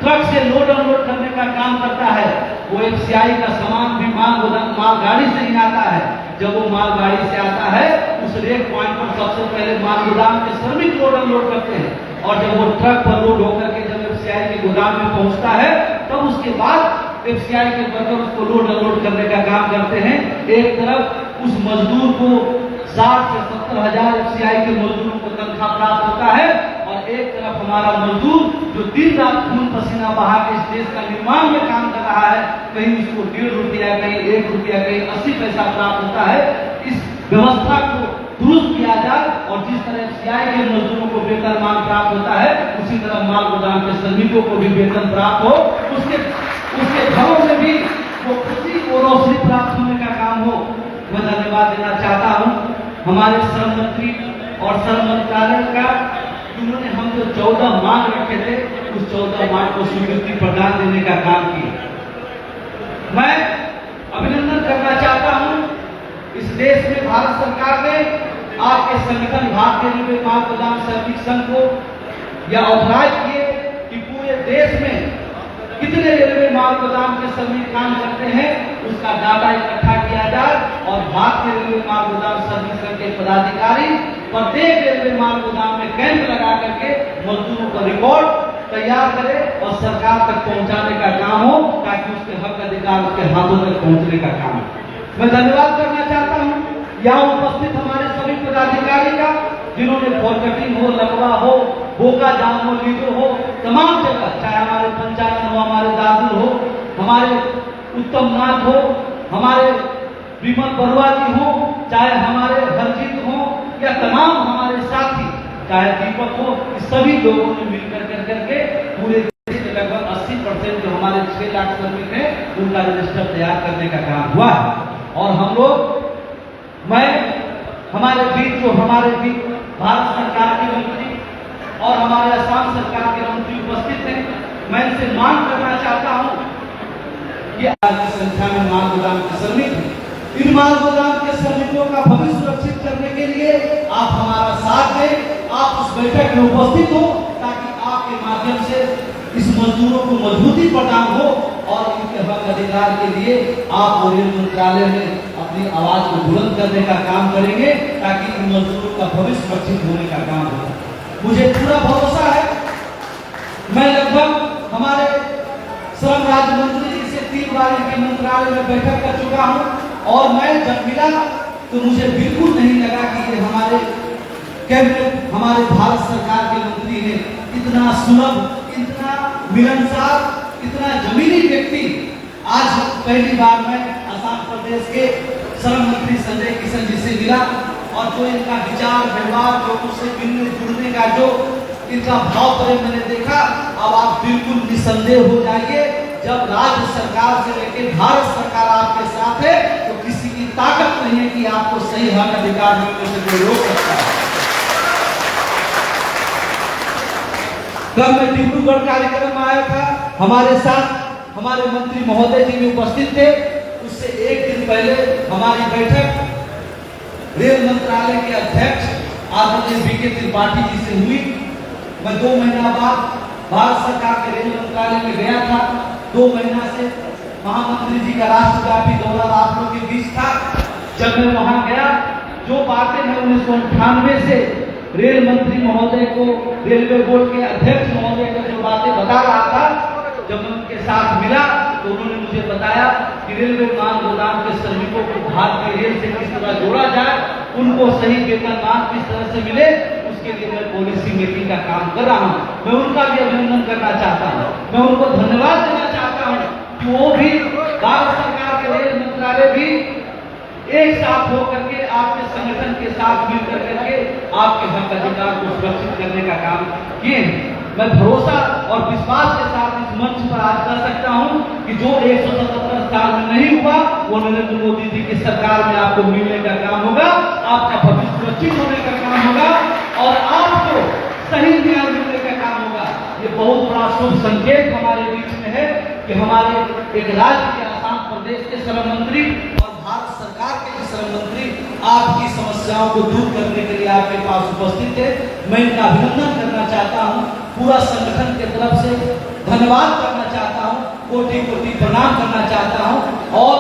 ट्रक से लोड अनलोड करने का काम करता है, वो एफसीआई का सामान भी माल गाड़ी से ही आता है। जब वो माल गाड़ी से आता है, उस रेक पॉइंट पर सबसे पहले माल गोदाम के श्रमिक लोड अनलोड करते हैं, और जब वो ट्रक पर लोड होकर के जब एफसीआई के गोदाम में पहुंचता है, तब उसके बाद एफसीआई के वर्कर उसको लोड अनलोड करने का काम करते हैं। एक तरफ उस मजदूर को 60 से 70 हजार एफसीआई के मजदूरों को तनख्वाह प्राप्त होता है, और एक तरफ हमारा मजदूर जो दिन रात खून पसीना बहा के इस देश का निर्माण में काम कर रहा है, कहीं उसको 1.5 रुपया, कहीं 1 रुपया, कहीं 80 पैसा प्राप्त होता है। इस व्यवस्था को दुरुस्त किया जाए, और जिस तरह एफसीआई के मजदूरों को वेतनमान प्राप्त होता है, उसी तरह माल गोदाम के श्रमिकों को भी वेतन प्राप्त हो, उसके घरों में भी वो खुशी और रोशनी प्राप्त होने का काम हो। मैं धन्यवाद देना चाहता हूँ हमारे श्रम मंत्री और श्रम मंत्रालय का, उन्होंने हम जो 14 मांग रखे थे, उस 14 मांग को स्वीकृति प्रदान देने का काम किया। मैं अभिनंदन करना चाहता हूँ इस देश में भारत सरकार ने आपके संगठन भारतीय रेलवे माल गोदाम श्रमिक संघ को यह ऑथराइज किए कि पूरे देश में कितने रेलवे माल गोदाम के श्रमिक काम करते हैं, उसका डाटा इकट्ठा किया जाए, और भारतीय रेलवे माल गोदाम श्रमिक संघ के पदाधिकारी प्रत्येक रेलवे माल गोदाम में कैंप लगा करके मजदूरों का रिकॉर्ड तैयार करे और सरकार तक पहुंचाने का काम हो, ताकि उसके हक अधिकार उसके हाथों तक पहुंचने का काम हो। मैं धन्यवाद करना चाहता हूं यहाँ उपस्थित हमारे सभी पदाधिकारी का, जिन्होंने फॉरकटिंग हो, लकवा हो, बोका जाम हो, लीडो हो, तमाम जगह, चाहे हमारे पंचायत हो, हमारे दादुल हो, हमारे उत्तम नाथ हो, हमारे विमल बरुआ जी हो, चाहे हमारे हरजीत हो, या तमाम हमारे साथी, चाहे दीपक हो, इस सभी लोगों ने मिलकर करके पूरे देश में लगभग 80% जो हमारे 6 लाख श्रमिक हैं, उनका रजिस्टर तैयार करने का काम हुआ है। और हम लोग, मैं हमारे बीच जो हमारे बीच भारत सरकार के मंत्री और हमारे असम सरकार के मंत्री उपस्थित हैं, मैं इनसे मांग करना चाहता हूं कि आज की संख्या में माल गोदाम के श्रमिक हैं। इन माल गोदाम के श्रमिकों का भविष्य सुरक्षित करने के लिए आप हमारा साथ दें, आप उस बैठक में उपस्थित हो, ताकि आपके माध्यम से इस मजदूरों को मजबूती प्रदान हो और इनके हक अधिकार के लिए आप रेल मंत्रालय में अपनी आवाज को बुलंद करने का काम करेंगे, ताकि इन मजदूरों का भविष्य सुरक्षित होने का काम हो। मुझे पूरा भरोसा है, मैं लगभग हमारे श्रम राज्य मंत्री जी से 3 बार इनके मंत्रालय में बैठक कर चुका हूं, और मैं जब मिला तो मुझे बिल्कुल नहीं लगा कि ये हमारे कैबिनेट, हमारे भारत सरकार के मंत्री हैं। इतना सुलभ, इतना मिलनसार, इतना जमीनी व्यक्ति आज पहली बार मैं असम प्रदेश के श्रम मंत्री संजय किशन जी से मिला, और जो इनका विचार व्यवहार, जो उससे मिलने जुड़ने का जो इनका भाव प्रेम मैंने देखा, अब आप बिल्कुल निसंदेह हो जाइए, जब राज्य सरकार से लेकर भारत सरकार आपके साथ है तो किसी की ताकत नहीं है कि आपको सही हक अधिकार मिलने से कोई रोक सकता है। कल मैं डिब्रूगढ़ कार्यक्रम में आया था, हमारे साथ हमारे मंत्री महोदय जी भी उपस्थित थे। उससे एक दिन पहले हमारी बैठक रेल मंत्रालय के अध्यक्ष आदरणीय वीके त्रिपाठी जी से हुई। मैं 2 महीना बाद भारत सरकार के रेल मंत्रालय में गया था। 2 महीना से महामंत्री जी का राष्ट्रव्यापी दौरा आप लोगों के बीच था। जब मैं वहां गया, जो बातें मैं 1998 से रेल मंत्री महोदय को, रेलवे बोर्ड के अध्यक्ष महोदय को जो बातें बता रहा था, जब मैं उनके साथ मिला तो उन्होंने मुझे बताया कि रेलवे माल गोदाम के श्रमिकों को भारतीय रेल से किस तरह जोड़ा जाए, उनको सही वेतनमान किस तरह से मिले, उसके लिए मैं पॉलिसी मेकिंग का काम कर रहा हूं। मैं उनका भी अभिनंदन करना चाहता हूं, मैं उनको धन्यवाद देना चाहता हूं कि वो भी, भारत सरकार के रेल मंत्रालय भी एक साथ होकर के आपके संगठन के साथ मिलकर करके आपके हक अधिकार को सुरक्षित करने का काम किए हैं। मैं भरोसा और विश्वास के साथ इस मंच पर आज कर सकता हूं कि जो 177 साल में नहीं हुआ, वो नरेंद्र मोदी जी की सरकार में आपको मिलने का काम होगा, आपका भविष्य सुरक्षित होने का काम होगा, और आपको सही न्याय मिलने का काम होगा। ये बहुत बड़ा शुभ संकेत हमारे बीच में है कि हमारे एक राज्य के, असम प्रदेश के श्रम मंत्री और भारत सरकार के श्रम मंत्री आपकी समस्याओं को दूर करने के लिए आपके पास उपस्थित है। मैं इनका अभिनंदन करना चाहता हूं, पूरा संगठन की तरफ से धन्यवाद करना चाहता हूं, कोटि कोटि प्रणाम करना चाहता हूं, और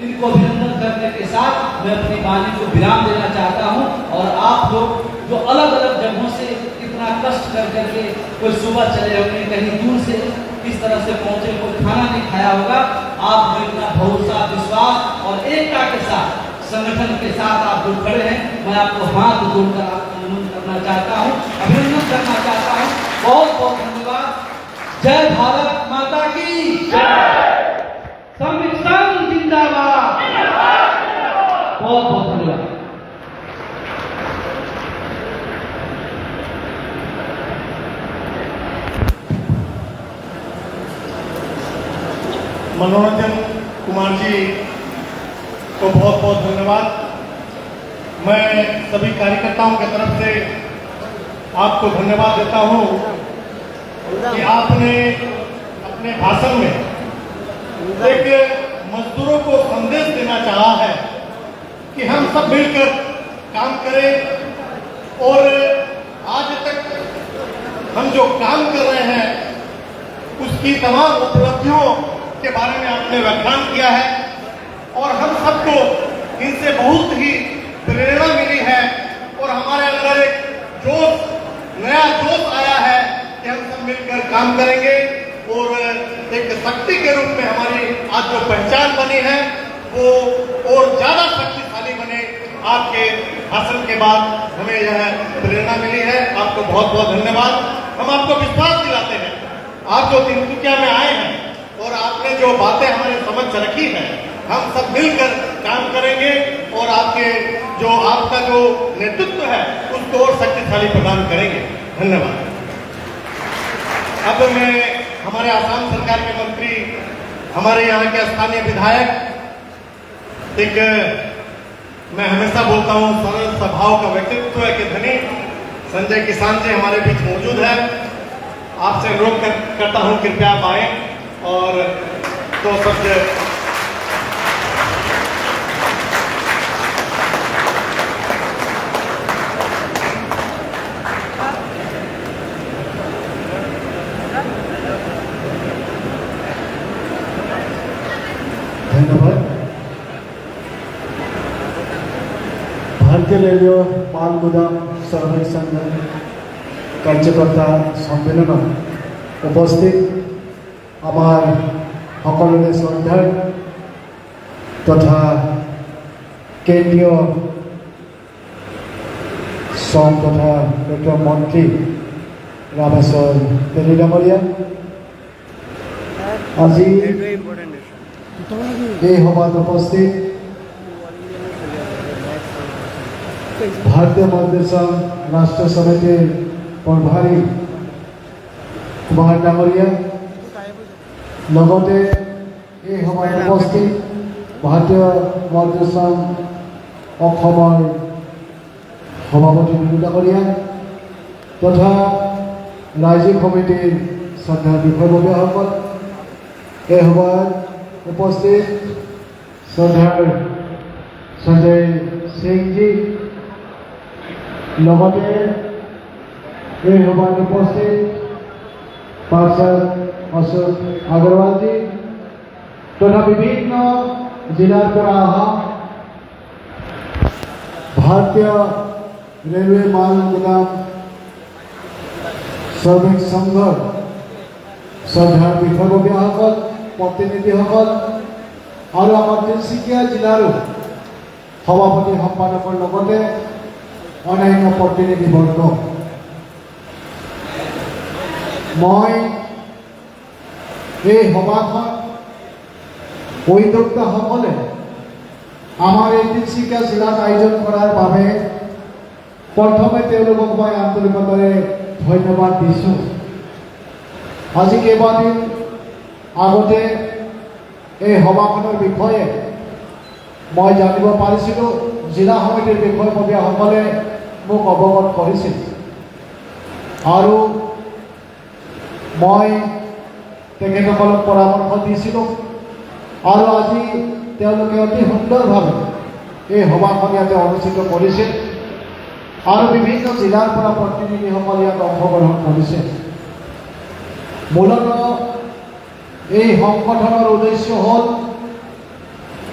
इनको अभिनंदन करने के साथ मैं अपनी वाणी को विराम देना चाहता हूं। और आप लोग जो अलग अलग जगहों से इतना कष्ट कर करके, कोई सुबह चले होंगे, कहीं दूर से किस तरह से पहुंचे, कोई खाना नहीं खाया होगा, आप में इतना भरोसा, विश्वास और एकता के साथ, संगठन के साथ आप जो खड़े हैं, मैं आपको हाथ जोड़कर आपको नमन करना चाहता हूं, अभिनंदन करना चाहता हूं। बहुत बहुत धन्यवाद। जय भारत माता की जय। श्रमिक संघ जिंदाबाद। बहुत बहुत धन्यवाद। मनोरंजन कुमार जी को बहुत बहुत धन्यवाद। मैं सभी कार्यकर्ताओं की तरफ से आपको धन्यवाद देता हूं कि आपने अपने भाषण में एक मजदूरों को संदेश देना चाहा है कि हम सब मिलकर काम करें, और आज तक हम जो काम कर रहे हैं उसकी तमाम उपलब्धियों के बारे में आपने व्याख्यान किया है, और हम सबको इनसे बहुत ही प्रेरणा मिली है, और हमारे अंदर एक जोश, नया जोश आया है कि हम सब मिलकर काम करेंगे, और एक शक्ति के रूप में हमारी आज जो पहचान बनी है वो और ज्यादा शक्तिशाली बने। आपके भाषण के बाद हमें यह प्रेरणा मिली है, आपको बहुत बहुत धन्यवाद। हम आपको विश्वास दिलाते हैं, आप जो तिनसुकिया में आए हैं और आपने जो बातें हमारे समझ रखी है, हम सब मिलकर काम करेंगे, और आपका जो नेतृत्व है उसको और शक्तिशाली प्रदान करेंगे। धन्यवाद। अब मैं हमारे आसाम सरकार के मंत्री, हमारे यहाँ के स्थानीय विधायक, मैं हमेशा बोलता हूँ सरल स्वभाव का व्यक्तित्व के धनी संजय किसान जी हमारे बीच मौजूद है। आपसे अनुरोध करता हूँ कृपया आप आए और दो शब्द धन्यवाद। भारतीय रेलवे माल गुदाम श्रमिक संघ कार्यकर्ता सम्मेलन उपस्थित आमार सकलोरे श्रद्धार तथा केंद्रीय श्रम तथा पेट्रोल मंत्री रामेश्वर तेली डांगरिया आज सभात उपस्थित भारतीय मजदूर राष्ट्र समिति प्रभारी कुमार डांगरिया सभात उपस्थित भारतीय मजदूर सभापति बिनु डांगरिया तथा राज्य कमिटिर श्रद्धा বিষয়ববীয়াসকল सभात उपस्थित श्रद्धार संजय सिंह जी सभात उपस्थित पार्षद अशोक अग्रवाल जी तथा विभिन्न जिलार पर भारतीय रेलवे माल गुदाम श्रमिक संघर श्रद्धार বিষয়ববীয়াসকল प्रतिनिधिসকল और आमार तिनसुकिया जिलार सभापति सम्पादकर अन्यान्य प्रतिनिधिवर्ग मैं सभाखन उद्योक्ताসকলে आमार तिनसुकिया जिलात आयोजन करार बारे प्रथमे तेलोকক मैं आंतरिकतारे धन्यवाद दिसुं। आज केइबादिन आगते सभाखনৰ বিষয়ে मैं जानिब पारिছিলোঁ। जिला समितिर বিষয়ববীয়াসকলে মোক অৱগত কৰিছিল আৰু মই তেখেতসকলক পৰামৰ্শ দিছিলোঁ আৰু আজি তেওঁলোকে অতি সুন্দৰভাৱে সভাখন ইয়াতে অনুষ্ঠিত কৰিছিল আৰু বিভিন্ন জিলাৰ পৰা প্ৰতিনিধিসকল ইয়াত অংশগ্ৰহণ কৰিছে। মূলতঃ সংগঠনৰ উদ্দেশ্য হল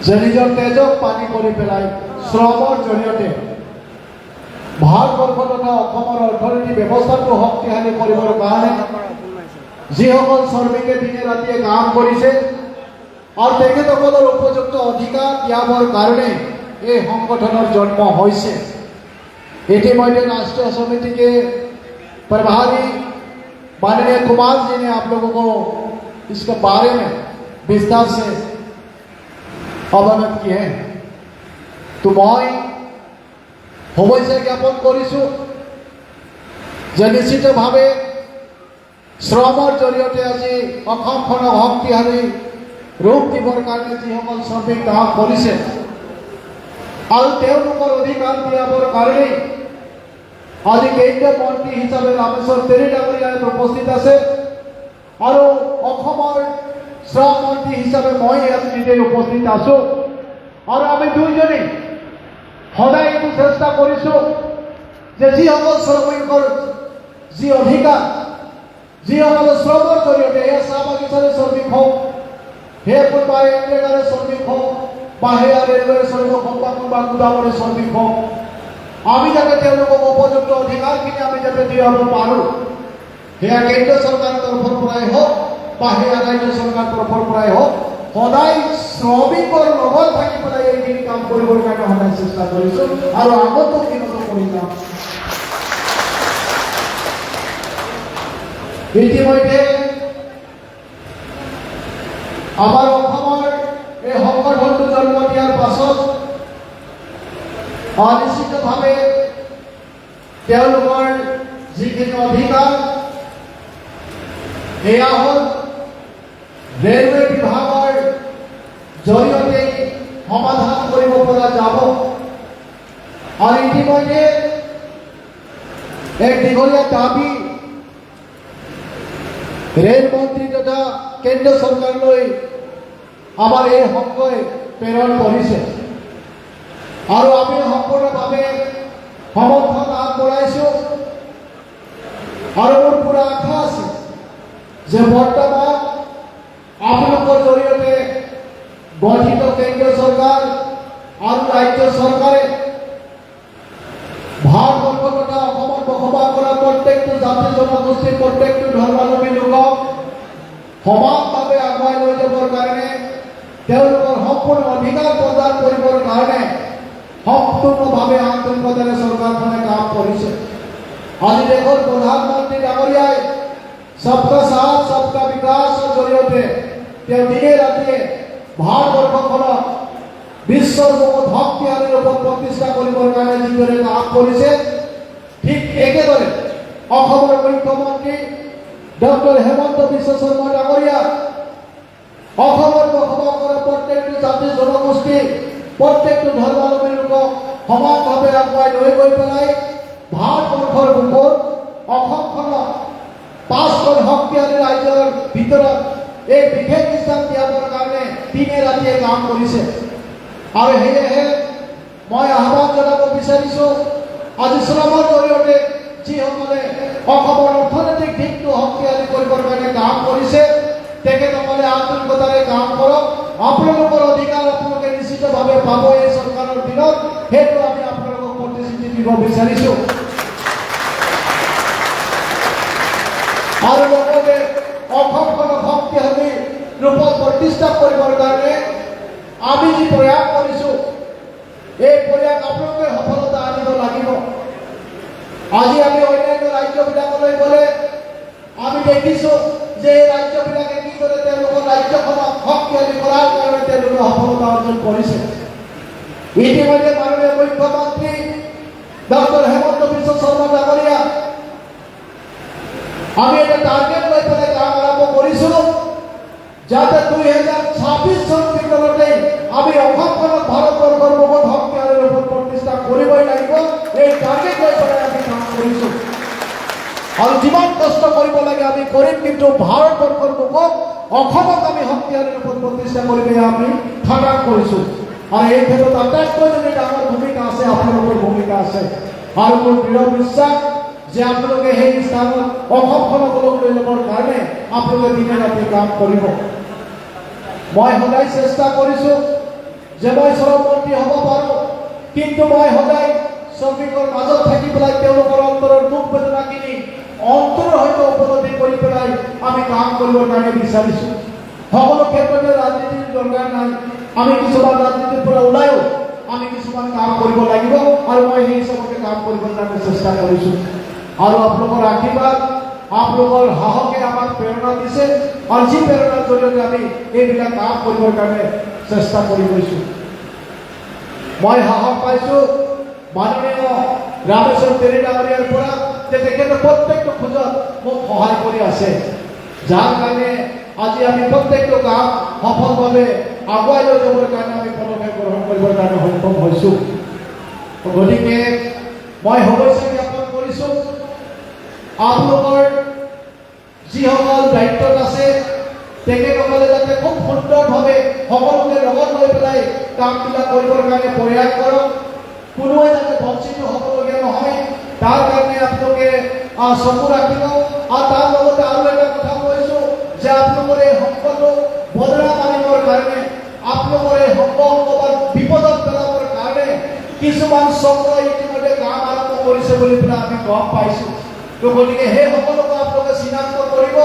যে নিজৰ তেজক পানী কৰি পেলাই শ্ৰমৰ জৰিয়তে ভাৰতবৰ্ষ তথা অসমৰ অৰ্থনীতি ব্যৱস্থাটো শক্তিশালী কৰিবৰ কাৰণে যিসকল শ্ৰমিকে দিনে ৰাতিয়ে কাম কৰিছে আৰু তেখেতসকলৰ উপযুক্ত অধিকাৰ দিয়াবৰ কাৰণে এই সংগঠনৰ জন্ম হৈছে। ইতিমধ্যে राष्ट्रीय समिति के प्रभारी माननीय कुमार जी ने आप लोगों को इसके बारे में विस्तार से अवगत किए हैं। तो मैं शुभेच्छा ज्ञापन करिছোঁ যে নিশ্চিতভাৱে শ্ৰমৰ জৰিয়তে আজি অসমখনক শক্তিশালী ৰূপ দিবৰ কাৰণে যিসকল শ্ৰমিক কাম কৰিছে আৰু তেওঁলোকৰ অধিকাৰ দিয়াবৰ কাৰণে আজি কেন্দ্ৰীয় মন্ত্ৰী হিচাপে ৰামেশ্বৰ তেলী ডাঙৰীয়া উপস্থিত আছে और श्रम मंत्री हिसाब से मैं यात निजे उपस्थित आसो और आम दुईजने सदाय ये चेष्टा करिছোঁ जे যিসকল শ্ৰমিকৰ যি অধিকাৰ যিসকল শ্ৰমৰ জৰিয়তে চাহ বাগিচাৰে শ্ৰমিক হওক কোনোবা এগ্ৰিকালচাৰে শ্ৰমিক হওক বা ৰেলৱে শ্ৰমিক হওক বা কোনোবা গুদামৰে শ্ৰমিক হওক আমি যাতে তেওঁলোকক উপযুক্ত অধিকাৰখিনি আমি যাতে দিয়াব পাৰোঁ সেয়া কেন্দ্ৰ চৰকাৰৰ তৰফৰ পৰাই হওক বা ৰাজ্য চৰকাৰৰ তৰফৰ পৰাই হওক সদায় শ্ৰমিকৰ লগত থাকি পেলাই এইখিনি কাম কৰিবৰ কাৰণে সদায় চেষ্টা কৰিছোঁ আৰু আগতো কিন্তু কৰি যাম। ইতিমধ্যে আমাৰ অসমৰ এই সংগঠনটো জন্ম দিয়াৰ পাছত অনিশ্চিতভাৱে তেওঁলোকৰ যিখিনি অধিকাৰ এয়া হ'ল ৰেলৱে বিভাগৰ জৰিয়তে সমাধান কৰিব পৰা যাব আৰু ইতিমধ্যে এক দীঘলীয়া দাবী ৰেলমন্ত্ৰী তথা কেন্দ্ৰীয় চৰকাৰলৈ আমাৰ এই সংঘই প্ৰেৰণ কৰিছে আৰু আমি সম্পূৰ্ণভাৱে সমৰ্থন আগবঢ়াইছোঁ আৰু মোৰ পুৰা আশা আছে যে বৰ্তমান আপোনালোকৰ জৰিয়তে গঠিত কেন্দ্ৰীয় চৰকাৰ আৰু ৰাজ্য চৰকাৰে ভাৰতবৰ্ষ তথা অসমত বসবাস কৰা প্ৰত্যেকটো জাতি জনগোষ্ঠীৰ প্ৰত্যেকটো ধৰ্মাৱলম্বী লোকক সমানভাৱে আগুৱাই লৈ যাবৰ কাৰণে তেওঁলোকৰ সম্পূৰ্ণ অধিকাৰ প্ৰদান কৰিবৰ কাৰণে সম্পূৰ্ণভাৱে আন্তৰিকতাৰে চৰকাৰখনে কাম কৰিছে। আজি দেশৰ প্ৰধানমন্ত্ৰী ডাঙৰীয়াই সবকা সাথ সবকা বিকাশৰ জৰিয়তে তেওঁ দিনে ৰাতিয়ে ভাৰতবৰ্ষখনক বিশ্বৰ বহুত শক্তিশালী ৰূপত প্ৰতিষ্ঠা কৰিবৰ কাৰণে যিদৰে কাম কৰিছে ঠিক একেদৰে অসমৰ মুখ্যমন্ত্ৰী ডক্টৰ হেমন্ত বিশ্ব শৰ্মা ডাঙৰীয়া অসমত বসবাস কৰা প্ৰত্যেকটো জাতি জনগোষ্ঠী প্ৰত্যেকটো ধৰ্মাৱলম্বী লোকক সমানভাৱে আগুৱাই লৈ গৈ পেলাই ভাৰতবৰ্ষৰ বুকুত অসমখনক 5খন শক্তিশালী ৰাজ্যৰ ভিতৰত এই বিশেষ স্থান দিয়াবৰ কাৰণে দিনে ৰাতিয়ে কাম কৰিছে আৰু সেয়েহে মই আহ্বান জনাব বিচাৰিছোঁ আজি শ্ৰমৰ জৰিয়তে যিসকলে অসমৰ অৰ্থনৈতিক দিশটো শক্তিশালী কৰিবৰ কাৰণে কাম কৰিছে তেখেতসকলে আন্তৰিকতাৰে কাম কৰক। আপোনালোকৰ অধিকাৰ আপোনালোকে নিশ্চিতভাৱে পাব এই চৰকাৰৰ দিনত, সেইটো আমি আপোনালোকক প্ৰতিশ্ৰুতি দিব বিচাৰিছোঁ। আৰু লগতে অসমখনক শক্তিশালী ৰূপত প্ৰতিষ্ঠা কৰিবৰ কাৰণে আমি যি প্ৰয়াস কৰিছোঁ এই প্ৰয়াস আপোনালোকে সফলতা আনিব লাগিব। আজি আমি অন্যান্য ৰাজ্যবিলাকলৈ গ'লে আমি দেখিছোঁ যে এই ৰাজ্যবিলাকে কিদৰে তেওঁলোকৰ ৰাজ্যখনক শক্তিশালী কৰাৰ কাৰণে তেওঁলোকে সফলতা অৰ্জন কৰিছে। ইতিমধ্যে মাননীয় মুখ্যমন্ত্ৰী ডক্টৰ হেমন্ত বিশ্ব শৰ্মা ডাঙৰীয়া আমি এটা টাৰ্গেট লৈ পেলাই কাম আৰম্ভ কৰিছিলোঁ যাতে 2026 চন ভিতৰতে আমি অসমখনক ভাৰতবৰ্ষৰ বহুত শক্তিশালী ৰূপত প্ৰতিষ্ঠা কৰিবই লাগিব। এই টাৰ্গেট লৈ পেলাই আমি কাম কৰিছোঁ আৰু যিমান কষ্ট কৰিব লাগে আমি কৰিম, কিন্তু ভাৰতবৰ্ষৰ লোকক অসমক আমি শক্তিশালী ৰূপত প্ৰতিষ্ঠা কৰিবলৈ আমি ঠাৰাং কৰিছোঁ আৰু এই ক্ষেত্ৰত আটাইতকৈ যদি ডাঙৰ ভূমিকা আছে আপোনালোকৰ ভূমিকা আছে আৰু মোৰ দৃঢ় বিশ্বাস যে আপোনালোকে সেই স্থানত অসমখনক লৈ যাবৰ কাৰণে আপোনালোকে দিনে ৰাতি কাম কৰিব। মই সদায় চেষ্টা কৰিছোঁ যে মই শ্ৰম মন্ত্ৰী হ'ব পাৰোঁ, কিন্তু মই সদায় শ্ৰমিকৰ মাজত থাকি পেলাই তেওঁলোকৰ অন্তৰৰ দুখ বেদনাখিনি অন্তৰৰ হয়তো উপলব্ধি কৰি পেলাই আমি কাম কৰিবৰ কাৰণে বিচাৰিছোঁ। সকলো ক্ষেত্ৰতে ৰাজনীতিৰ দৰকাৰ নাই, আমি কিছুমান ৰাজনীতিৰ পৰা ওলাইও আমি কিছুমান কাম কৰিব লাগিব আৰু মই সেই হিচাপতে কাম কৰিবৰ কাৰণে চেষ্টা কৰিছোঁ। আৰু আপোনালোকৰ আশীৰ্বাদ আপোনালোকৰ সাহসে আমাক প্ৰেৰণা দিছে আৰু যি প্ৰেৰণাৰ জৰিয়তে আমি এইবিলাক কাম কৰিবৰ কাৰণে চেষ্টা কৰি গৈছোঁ। মই সাহস পাইছোঁ মাননীয় ৰামেশ্বৰ তেলী ডাঙৰীয়াৰ পৰা যে তেখেতে প্ৰত্যেকটো খোজত মোক সহায় কৰি আছে, যাৰ কাৰণে আজি আমি প্ৰত্যেকটো কাম সফলভাৱে আগুৱাই লৈ যাবৰ কাৰণে আমি পদক্ষেপ গ্ৰহণ কৰিবৰ কাৰণে সক্ষম হৈছোঁ। গতিকে মই শুভেচ্ছা জ্ঞাপন কৰিছোঁ আপোনালোকৰ যিসকল দায়িত্বত আছে তেখেতসকলে যাতে খুব সুন্দৰভাৱে সকলোকে লগত লৈ পেলাই কামবিলাক কৰিবৰ কাৰণে প্ৰয়াস কৰক, কোনোৱে যাতে বঞ্চিত হ'বলগীয়া নহয় তাৰ কাৰণে আপোনালোকে চকু ৰাখিব। আৰু তাৰ লগতে আৰু এটা কথা কৈছোঁ যে আপোনালোকৰ এই সংকটটো বদনাম আনিবৰ কাৰণে আপোনালোকৰ এই সংকট বিপদত পেলাবৰ কাৰণে কিছুমান চক্ৰ ইতিমধ্যে কাম আৰম্ভ কৰিছে বুলি পেলাই আমি গম পাইছোঁ। তো গতিকে সেই সকলোকে আপোনালোকে চিনাক্ত কৰিব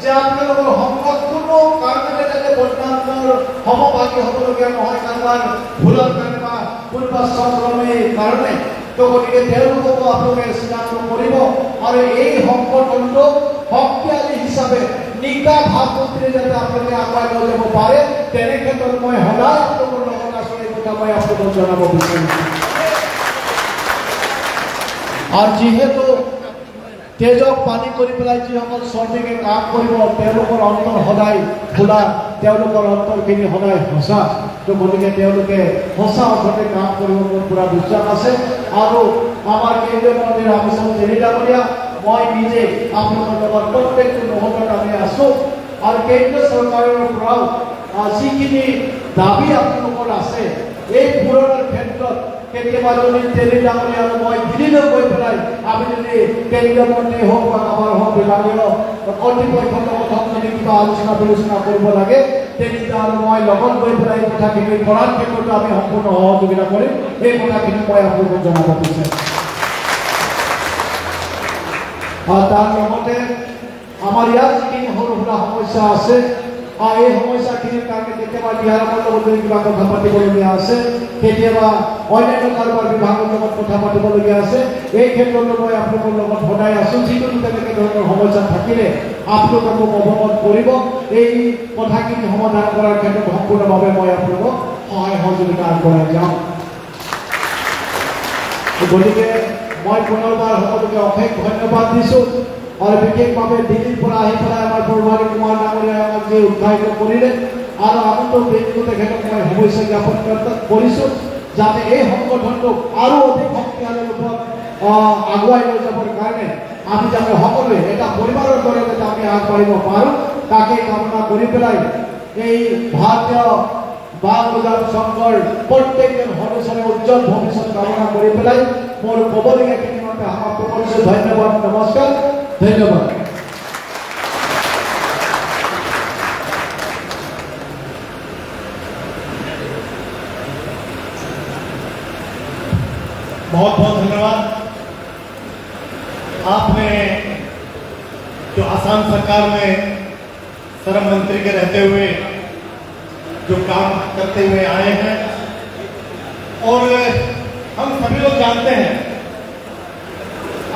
যে আপোনালোকৰ সংকট কোনো কাৰণতে যাতে বদনামৰ সমভাগী হ'বলগীয়া নহয়, কাৰোবাৰ ভুলৰ কাৰণে বা কোনোবা সংক্ৰমণৰ কাৰণে। তো গতিকে তেওঁলোককো আপোনালোকে চিনাক্ত কৰিব আৰু এই সংগঠনটোক শক্তিশালী হিচাপে নিকা ভাৱমূৰ্তিৰে যাতে আপোনালোকে আগুৱাই লৈ যাব পাৰে, তেনে ক্ষেত্ৰত মই সদায় আপোনালোকৰ লগত আছোঁ, এই কথা মই আপোনালোকক জনাব বিচাৰিছোঁ। আৰু যিহেতু তেজক পানী কৰি পেলাই যিসকল শ্ৰমিকে কাম কৰিব তেওঁলোকৰ অন্তৰ সদায় খোলা, তেওঁলোকৰ অন্তৰখিনি সদায় সঁচা। তো গতিকে তেওঁলোকে সঁচা অৰ্থতে কাম কৰিব মোৰ পুৰা বিশ্বাস আছে। আৰু আমাৰ কেন্দ্ৰীয় মন্ত্ৰী ৰামেশ্বৰ তেলী ডাঙৰীয়া मैं निजे आपलोকৰ प्रत्येकটো মুহূৰ্তত আমি আছো और केंद्र सरकारेर পৰাও যিখিনি দাবী आपलोকৰ আছে এই পূৰণৰ ক্ষেত্ৰত কেতিয়াবা যদি তেলি ডাঙৰি আৰু মই দিল্লীলৈ গৈ পেলাই আমি যদি কেন্দ্ৰীয় মন্ত্ৰী হওক বা আমাৰ হওক বিভাগীয় কৰ্তৃপক্ষৰ লগত যদি কিবা আলোচনা বিলোচনা কৰিব লাগে তেতিয়া আৰু মই লগত গৈ পেলাই কথাখিনি কৰাৰ ক্ষেত্ৰত আমি সম্পূৰ্ণ সহযোগিতা কৰিম এই কথাখিনি মই আপোনালোকক জনাব বিচাৰিম और तार লগতে আমার ইয়াত যিখিনি সৰু সুৰা সমস্যা আছে এই সমস্যাখিনিৰ কাৰণে কেতিয়াবা বিহাৰৰ লগত কিবা কথা পাতিবলগীয়া আছে কেতিয়াবা অন্যান্য কাৰোবাৰ বিভাগৰ লগত কথা পাতিবলগীয়া আছে এই ক্ষেত্ৰতো মই আপোনালোকৰ লগত সদায় আছো যিকোনো তেনেকৈ ধৰণৰ সমস্যা থাকিলে আপোনালোকে মোক অৱগত কৰিব এই কথাখিনি সমাধান কৰাৰ ক্ষেত্ৰত সম্পূৰ্ণভাৱে মই আপোনালোকক সহায় সহযোগিতা আগবঢ়াই যাম গতিকে मैं पुनर्बार সকলকে অশেষ ধন্যবাদ দিছো और বিশেষভাৱে দিল্লীৰ পৰা আহি পেলাই আমাৰ বৰবাৰী কুমাৰ ডাঙৰীয়াই আমাক যে উৎসাহিত কৰিলে আৰু আমন্ত্ৰণ ব্যক্তিগত তেখেতক মই শুভেচ্ছা জ্ঞাপন কৰিছো যাতে এই সংগঠনটোক আৰু অধিক শক্তিশালী ৰূপত আগুৱাই লৈ যাবৰ কাৰণে আমি যাতে সকলোৱে এটা পৰিবাৰৰ দৰে যাতে আমি আগবাঢ়িব পাৰোঁ তাকে কামনা কৰি পেলাই এই ভাৰতীয় बाल बजार संघर प्रत्येकजन सदस्यरे उज्जवल भविष्य कामना करि पेलाई मोर कबलियाखिनि माते समाप्त करिछु धन्यवाद नमस्कार धन्यवाद बहुत बहुत धन्यवाद आपने जो आसाम सरकार में श्रम मंत्री के रहते हुए जो काम करते हुए आए हैं और हम सभी लोग जानते हैं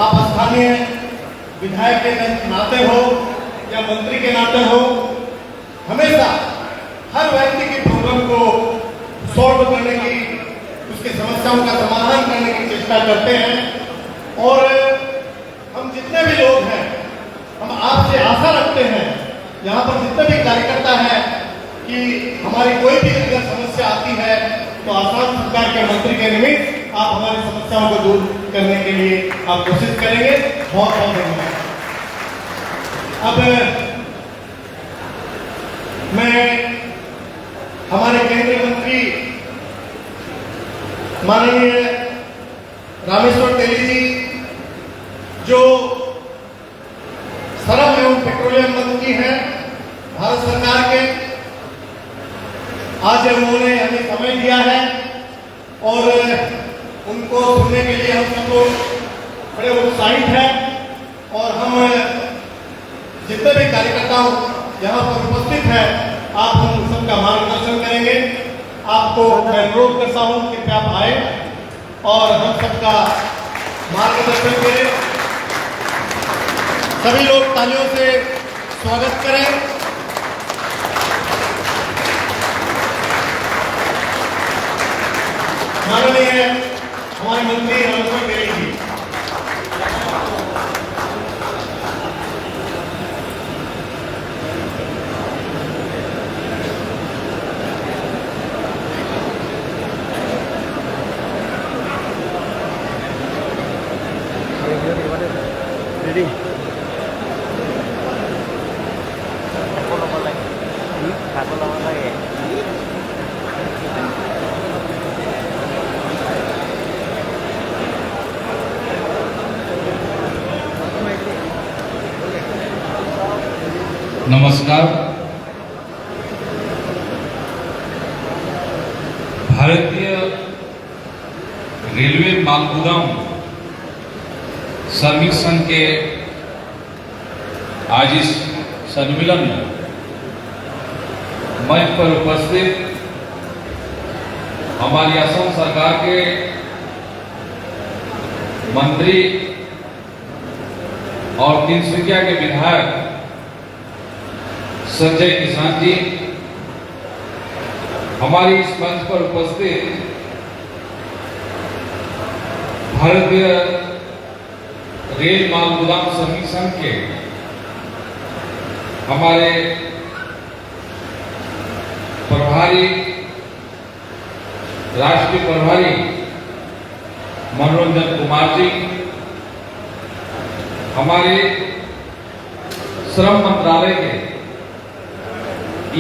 आप स्थानीय विधायक के नाते हो या मंत्री के नाते हो हमेशा हर व्यक्ति की प्रॉब्लम को सॉल्व करने की उसकी समस्याओं का समाधान करने की चेष्टा करते हैं और हम जितने भी लोग हैं हम आपसे आशा रखते हैं यहाँ पर जितने भी कार्यकर्ता हैं कि हमारी कोई भी अगर समस्या आती है तो आसाम सरकार के मंत्री के निमित्त आप हमारी समस्याओं को दूर करने के लिए आप कोशिश करेंगे बहुत बहुत धन्यवाद अब मैं हमारे केंद्रीय मंत्री माननीय रामेश्वर तेली जी जो श्रम एवं पेट्रोलियम मंत्री हैं भारत सरकार के आज उन्होंने हमें समय दिया है और उनको सुनने के लिए हम सब लोग बड़े उत्साहित हैं और हम जितने भी कार्यकर्ता यहाँ पर उपस्थित हैं आप हम सबका मार्गदर्शन करेंगे आपको मैं अनुरोध करता हूँ कि आप आए और हम सबका मार्गदर्शन करें सभी लोग तालियों से स्वागत करें माननीय हमारे मंत्री रामेश्वर तेली जी रेडी नमस्कार भारतीय रेलवे मालगुदाम श्रमिक संघ के आज इस सम्मेलन में मंच पर उपस्थित हमारी असम सरकार के मंत्री और तिनसुकिया के विधायक संजय किसान जी हमारी इस मंच पर उपस्थित भारतीय रेल मालगुदाम श्रमिक संघ के हमारे प्रभारी राष्ट्रीय प्रभारी मनोरंजन कुमार जी हमारे श्रम मंत्रालय के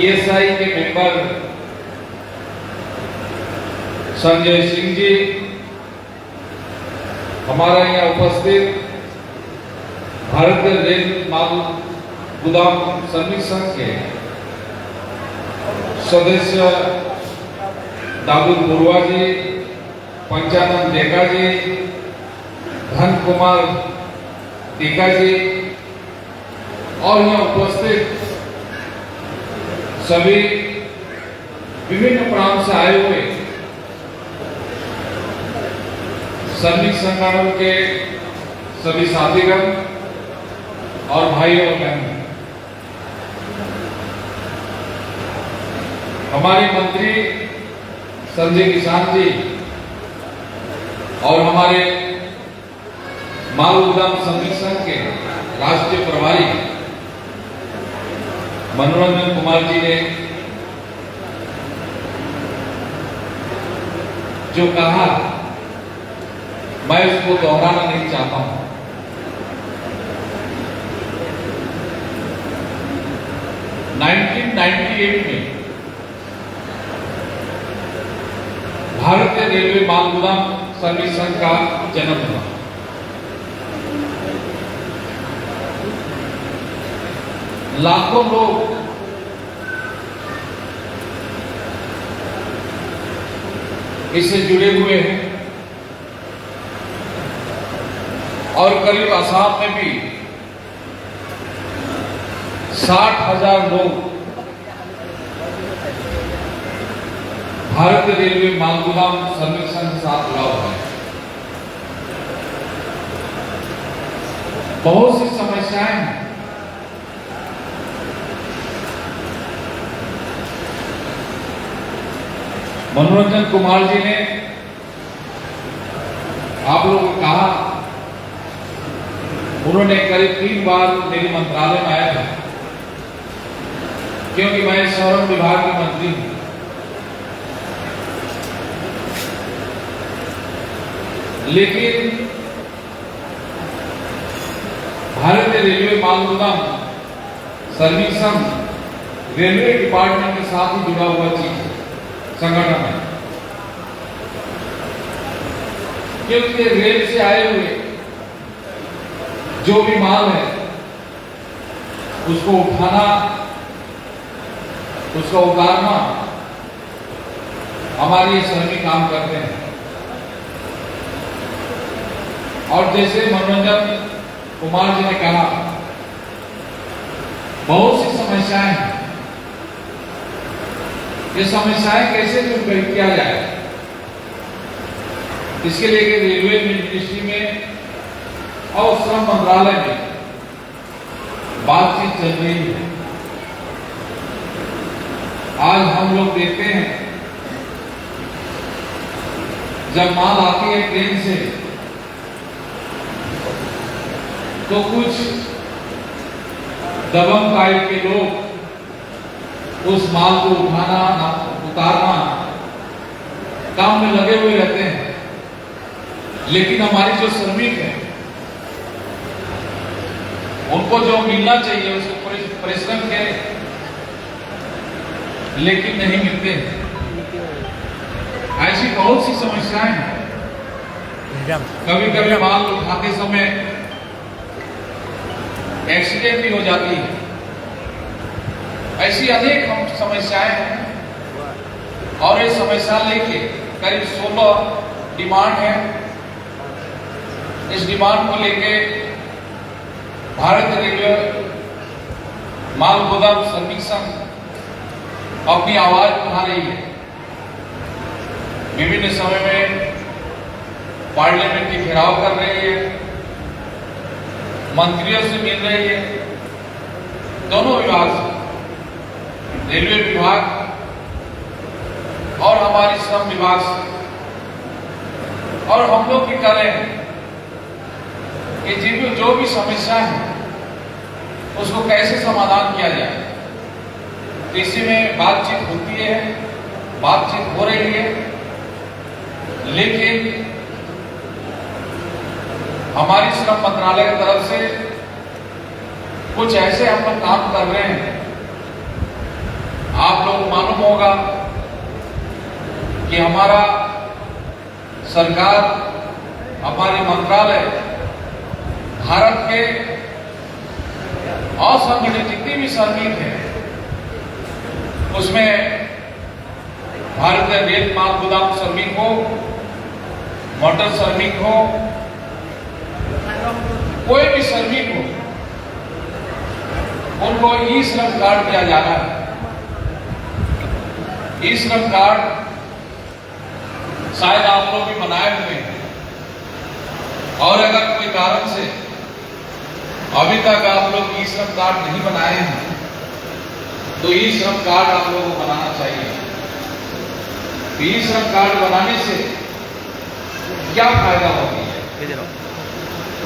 ESI के मेंबर संजय सिंह जी, हमारा यहाँ उपस्थित भारतीय रेल माल गोदाम श्रमिक संघ के सदस्य दाऊद बुरुआ जी, पंचानंद डेका जी, धन कुमार टीका जी और यहाँ उपस्थित सभी विभिन्न प्रांत से आए हुए श्रमिक संगठन के सभी साथीगण और भाई और बहन, हमारे मंत्री संजय किसान जी और हमारे माल गोदाम श्रमिक संघ के राष्ट्रीय प्रभारी मनोरंजन कुमार जी ने जो कहा, मैं उसको दोहराना नहीं चाहता हूं। (1998) में भारतीय रेलवे माल गोदाम श्रमिक संघ का जन्म हुआ। लाखों लोग इससे जुड़े हुए हैं और करीब आसाम में भी 60,000 लोग भारतीय रेलवे माल गोदाम श्रमिक संघ के साथ जुड़ा हुआ है। बहुत सी समस्याएं हैं। मनोरंजन कुमार जी ने आप लोगों को कहा, उन्होंने करीब 3 बार मेरे मंत्रालय में आया था, क्योंकि मैं श्रम विभाग के मंत्री हूं। लेकिन भारतीय रेलवे माल गोदाम श्रमिक संघ रेलवे डिपार्टमेंट के साथ ही जुड़ा हुआ चीज है, संगठन है, क्योंकि रेल से आए हुए जो भी माल है उसको उठाना, उसको उतारना हमारे श्रमिक काम करते हैं। और जैसे मनोरंजन कुमार जी ने कहा, बहुत सी समस्याएं हैं। ये समस्याएं कैसे दूर किया जाए, इसके लिए रेलवे मिनिस्ट्री में और श्रम मंत्रालय में बातचीत चल रही है। आज हम लोग देखते हैं, जब माल आती है ट्रेन से तो कुछ दबंग टाइप के लोग उस माल को उठाना उतारना काम में लगे हुए रहते हैं। लेकिन हमारे जो श्रमिक हैं उनको जो मिलना चाहिए उसको परिश्रम करें, लेकिन नहीं मिलते हैं। ऐसी बहुत सी समस्याएं हैं। कभी कभी माल उठाते समय एक्सीडेंट भी हो जाती है। ऐसी अनेक समस्याएं हैं और ये समस्या लेके करीब 16 डिमांड है। इस डिमांड को लेके भारतीय रेलवे माल गोदाम श्रमिक संघ अपनी आवाज उठा रही है। विभिन्न समय में पार्लियामेंट की घेराव कर रही है, मंत्रियों से मिल रही है, दोनों विभाग से, रेलवे विभाग और हमारी श्रम विभाग से। और हम लोग भी कर रहे हैं कि जो भी समस्या है उसको कैसे समाधान किया जाए। तो इसी में बातचीत होती है, बातचीत हो रही है, लेकिन हमारी श्रम मंत्रालय की तरफ से कुछ ऐसे हम लोग काम कर रहे हैं। आप लोग मालूम होगा कि हमारा सरकार, हमारे मंत्रालय भारत के असंगठित जितनी भी श्रमिक हैं उसमें भारतीय रेल माल गोदाम श्रमिक हो, मोटर श्रमिक हो, कोई भी श्रमिक हो, उनको ई श्रम कार्ड दिया जा रहा है। ई श्रम कार्ड शायद आप लोग भी बनाए हुए हैं, और अगर कोई कारण से अभी तक आप लोग ई श्रम कार्ड नहीं बनाए हैं तो ई श्रम कार्ड आप लोगों को बनाना चाहिए। ई श्रम कार्ड बनाने से क्या फायदा होगी?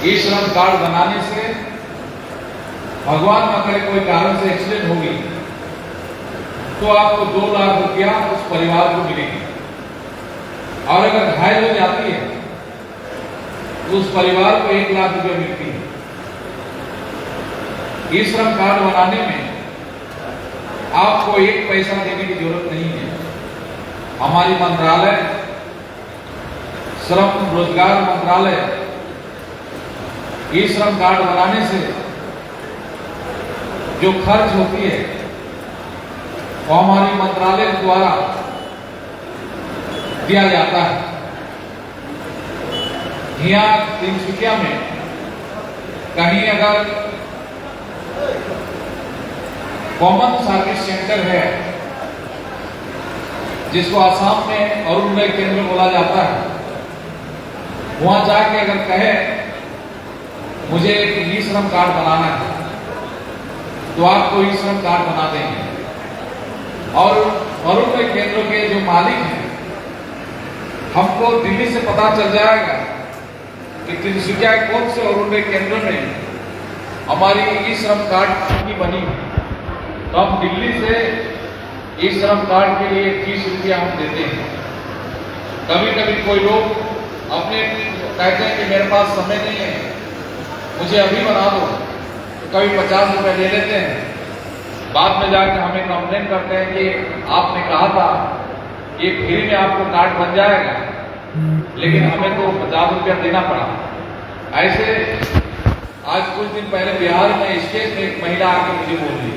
ई श्रम कार्ड बनाने से भगवान न करे कोई कारण से एक्सीडेंट होगी तो आपको 2 लाख रुपया उस परिवार को मिलेगी, और अगर घायल हो जाती है तो उस परिवार को 1 लाख रुपया मिलती है। ई श्रम कार्ड बनाने में आपको 1 पैसा देने की जरूरत नहीं है। हमारी मंत्रालय, श्रम रोजगार मंत्रालय, ई श्रम कार्ड बनाने से जो खर्च होती है वो हमारी मंत्रालय द्वारा दिया जाता है। यहाँ तिनसुकिया में कहीं अगर कॉमन सर्विस सेंटर है, जिसको आसाम में अरुणोदय केंद्र बोला जाता है, वहां जाके अगर कहे मुझे एक ई श्रम कार्ड बनाना है तो आपको ई श्रम कार्ड बना देंगे। और अरुणोदय केंद्र के जो मालिक हैं, हमको दिल्ली से पता चल जाएगा कि तिनसुकिया कौन से अरुणोदय केंद्र में हमारी ई श्रम कार्ड की बनी, तो हम दिल्ली से ई श्रम कार्ड के लिए 30 रुपया हम देते हैं। कभी कभी कोई लोग अपने कहते हैं कि मेरे पास समय नहीं है, मुझे अभी बना दो, तो कभी 50 रुपये ले लेते हैं। बाद में जाकर हमें कंप्लेन करते हैं कि आपने कहा था ये फ्री में आपको कार्ड बन जाएगा, लेकिन हमें तो 50 रुपया देना पड़ा। ऐसे आज कुछ दिन पहले बिहार में स्टेज में एक महिला आके मुझे बोल रही,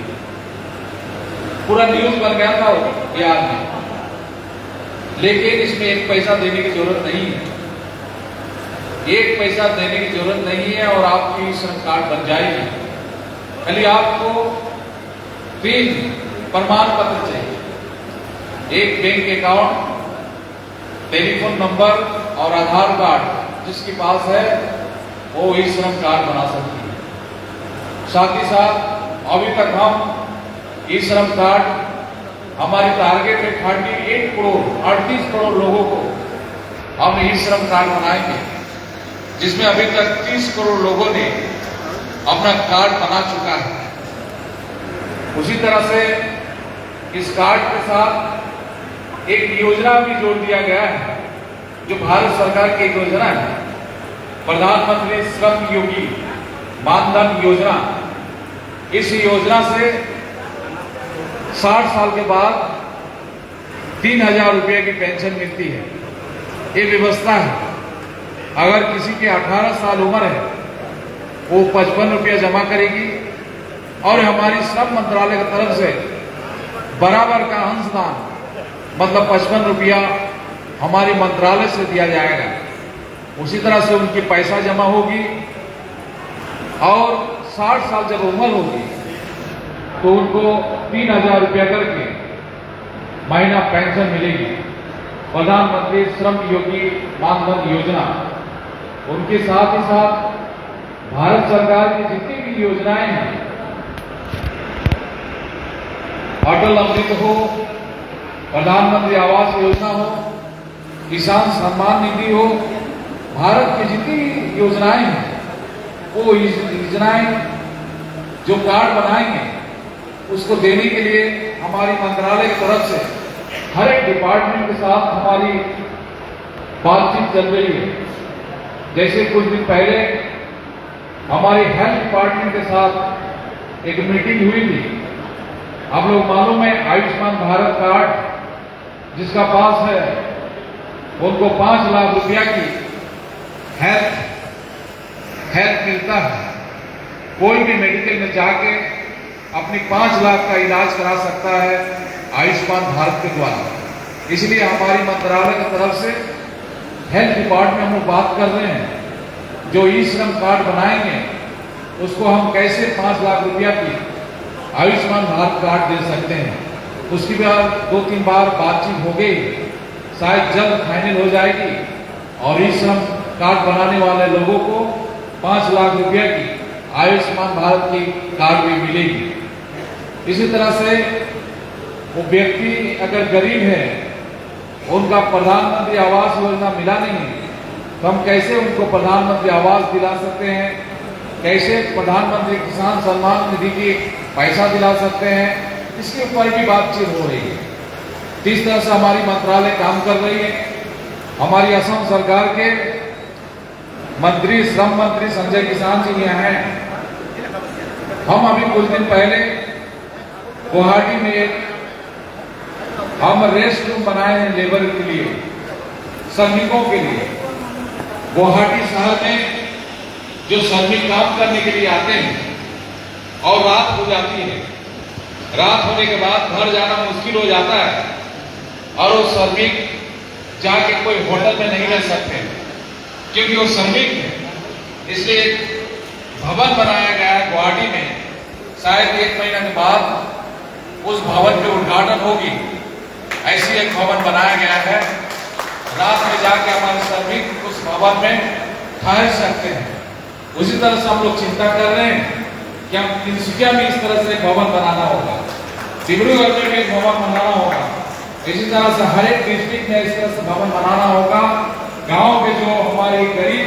पूरा न्यूज बन गया था बिहार में, लेकिन इसमें 1 पैसा देने की जरूरत नहीं है। 1 पैसा देने की जरूरत नहीं है और आपकी श्रम कार्ड बन जाएगी। खाली आपको 3 प्रमाण पत्र चाहिए, एक बैंक अकाउंट, टेलीफोन नंबर और आधार कार्ड। जिसके पास है वो ई श्रम कार्ड बना सकती है। साथ ही साथ अभी तक हम ई श्रम कार्ड, हमारी टारगेट है 38 करोड़ 38 करोड़ लोगों को हम ई श्रम कार्ड बनाएंगे, जिसमें अभी तक 30 करोड़ लोगों ने अपना कार्ड बना चुका है। उसी तरह से इस कार्ड के साथ एक योजना भी जोड़ दिया गया है, जो भारत सरकार की एक योजना है, प्रधानमंत्री श्रम योगी मानधन योजना। इस योजना से 60 साल के बाद 3000 रुपये की पेंशन मिलती है। ये व्यवस्था है। अगर किसी के 18 साल उम्र है वो 55 रुपया जमा करेगी, और हमारी श्रम मंत्रालय की तरफ से बराबर का अंशदान मतलब 55 रुपया हमारी मंत्रालय से दिया जाएगा। उसी तरह से उनकी पैसा जमा होगी, और 60 साल जब उम्र होगी तो उनको 3000 रुपया करके महीना पेंशन मिलेगी। प्रधानमंत्री श्रम योगी मानधन योजना। उनके साथ ही साथ भारत सरकार की जितनी भी योजनाएं हैं, अटल अमृत हो, प्रधानमंत्री आवास योजना हो, किसान सम्मान निधि हो, भारत की जितनी योजनाएं हैं वो योजनाएं जो कार्ड बनाएंगे उसको देने के लिए हमारी मंत्रालय की तरफ से हर एक डिपार्टमेंट के साथ हमारी बातचीत चल रही है। जैसे कुछ दिन पहले हमारी हेल्थ डिपार्टमेंट के साथ एक मीटिंग हुई थी। आप लोग मालूम है आयुष्मान भारत कार्ड जिसका पास है उनको 5 लाख रुपया की हेल्थ मिलता है। कोई भी मेडिकल में जाके अपनी 5 लाख का इलाज करा सकता है आयुष्मान भारत के द्वारा। इसलिए हमारी मंत्रालय की तरफ से हेल्थ डिपार्टमेंट हम लोग बात कर रहे हैं, जो ई श्रम कार्ड बनाएंगे उसको हम कैसे 5 लाख रुपया की आयुष्मान भारत कार्ड दे सकते हैं। उसकी बाद 2-3 बार बातचीत हो गई, शायद जल्द फाइनल हो जाएगी और ई श्रम कार्ड बनाने वाले लोगों को 5 लाख रुपया की आयुष्मान भारत की कार्ड भी मिलेगी। इसी तरह से वो व्यक्ति अगर गरीब है, उनका प्रधानमंत्री आवास योजना मिला नहीं, तो हम कैसे उनको प्रधानमंत्री आवास दिला सकते हैं, कैसे प्रधानमंत्री किसान सम्मान निधि की पैसा दिला सकते हैं, इसके ऊपर भी बातचीत हो रही है। इस तरह से हमारी मंत्रालय काम कर रही है। हमारी असम सरकार के मंत्री श्रम मंत्री संजय किसान जी यहाँ हैं। हम अभी कुछ दिन पहले गुवाहाटी में हम रेस्ट रूम बनाए हैं लेबर के लिए, श्रमिकों के लिए। गुवाहाटी शहर में जो श्रमिक काम करने के लिए आते हैं और रात हो जाती है, रात होने के बाद घर जाना मुश्किल हो जाता है और वो श्रमिक जाके कोई होटल में नहीं रह सकते क्योंकि वो श्रमिक है। इसलिए भवन बनाया गया है गुवाहाटी में। शायद 1 महीने के बाद उस भवन के उद्घाटन होगी। ऐसी एक भवन बनाया गया है, रात में जाके हमारे श्रमिक उस भवन में ठहर सकते हैं। उसी तरह से हम लोग चिंता कर रहे हैं कि हम तिनसुकिया में इस तरह से भवन बनाना होगा, डिब्रूगढ़ में भी एक भवन बनाना होगा। इसी तरह से हर एक डिस्ट्रिक्ट में इस तरह से भवन बनाना होगा। गांव के जो हमारे गरीब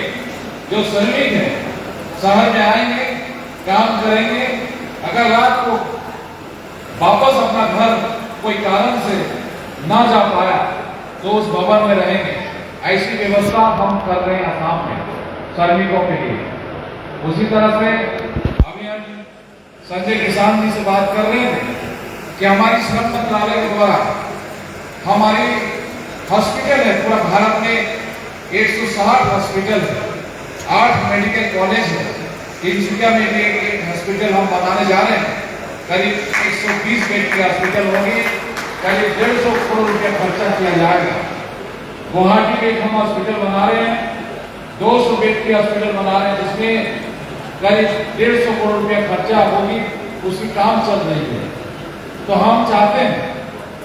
जो श्रमिक हैं शहर में आएंगे, काम करेंगे, अगर रात को वापस अपना घर कोई कारण से ना जा पाया तो उस भवन में रहेंगे। ऐसी व्यवस्था हम कर रहे हैं आसाम में श्रमिकों के लिए। उसी तरह से अभी हम संजय किसान जी से बात कर रहे थे कि हमारी श्रम मंत्रालय के द्वारा हमारी हॉस्पिटल है, पूरा भारत में 160 हॉस्पिटल है, 8 मेडिकल कॉलेज है। तिनसुकिया में भी एक हॉस्पिटल हम बनाने जा रहे हैं। करीब 120 बेड की हॉस्पिटल होगी, करीब 150 करोड़ रुपया खर्चा किया जाएगा। गुवाहाटी में हम हॉस्पिटल बना रहे हैं, 200 बेड की हॉस्पिटल बना रहे हैं, जिसमें करीब 150 करोड़ रुपया खर्चा होगी, उसकी काम चल रही है। तो हम चाहते हैं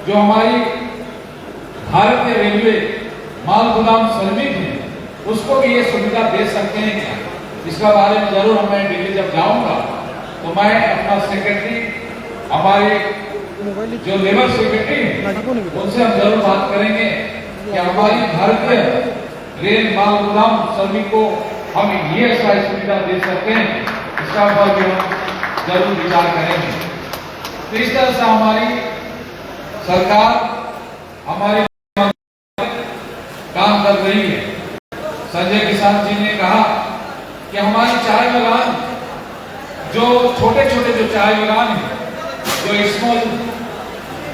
जो हमारी भारतीय रेलवे माल गुदाम श्रमिक है उसको भी ये सुविधा दे सकते हैं क्या, इसका बारे में जरूर मैं दिल्ली जब जाऊंगा तो मैं अपना सेक्रेटरी, हमारे जो लेबर सेक्रेटरी है उनसे हम जरूर बात करेंगे कि हमारी भारतीय रेल माल गुदाम श्रमिक को हम ये ऐसा सुविधा दे सकते हैं, इसका ऊपर भी हम जरूर विचार करेंगे। तो इस तरह से हमारी सरकार हमारे काम कर रही है। संजय किसान जी ने कहा कि हमारी चाय बागान जो छोटे छोटे जो चाय बागान है, जो स्मॉल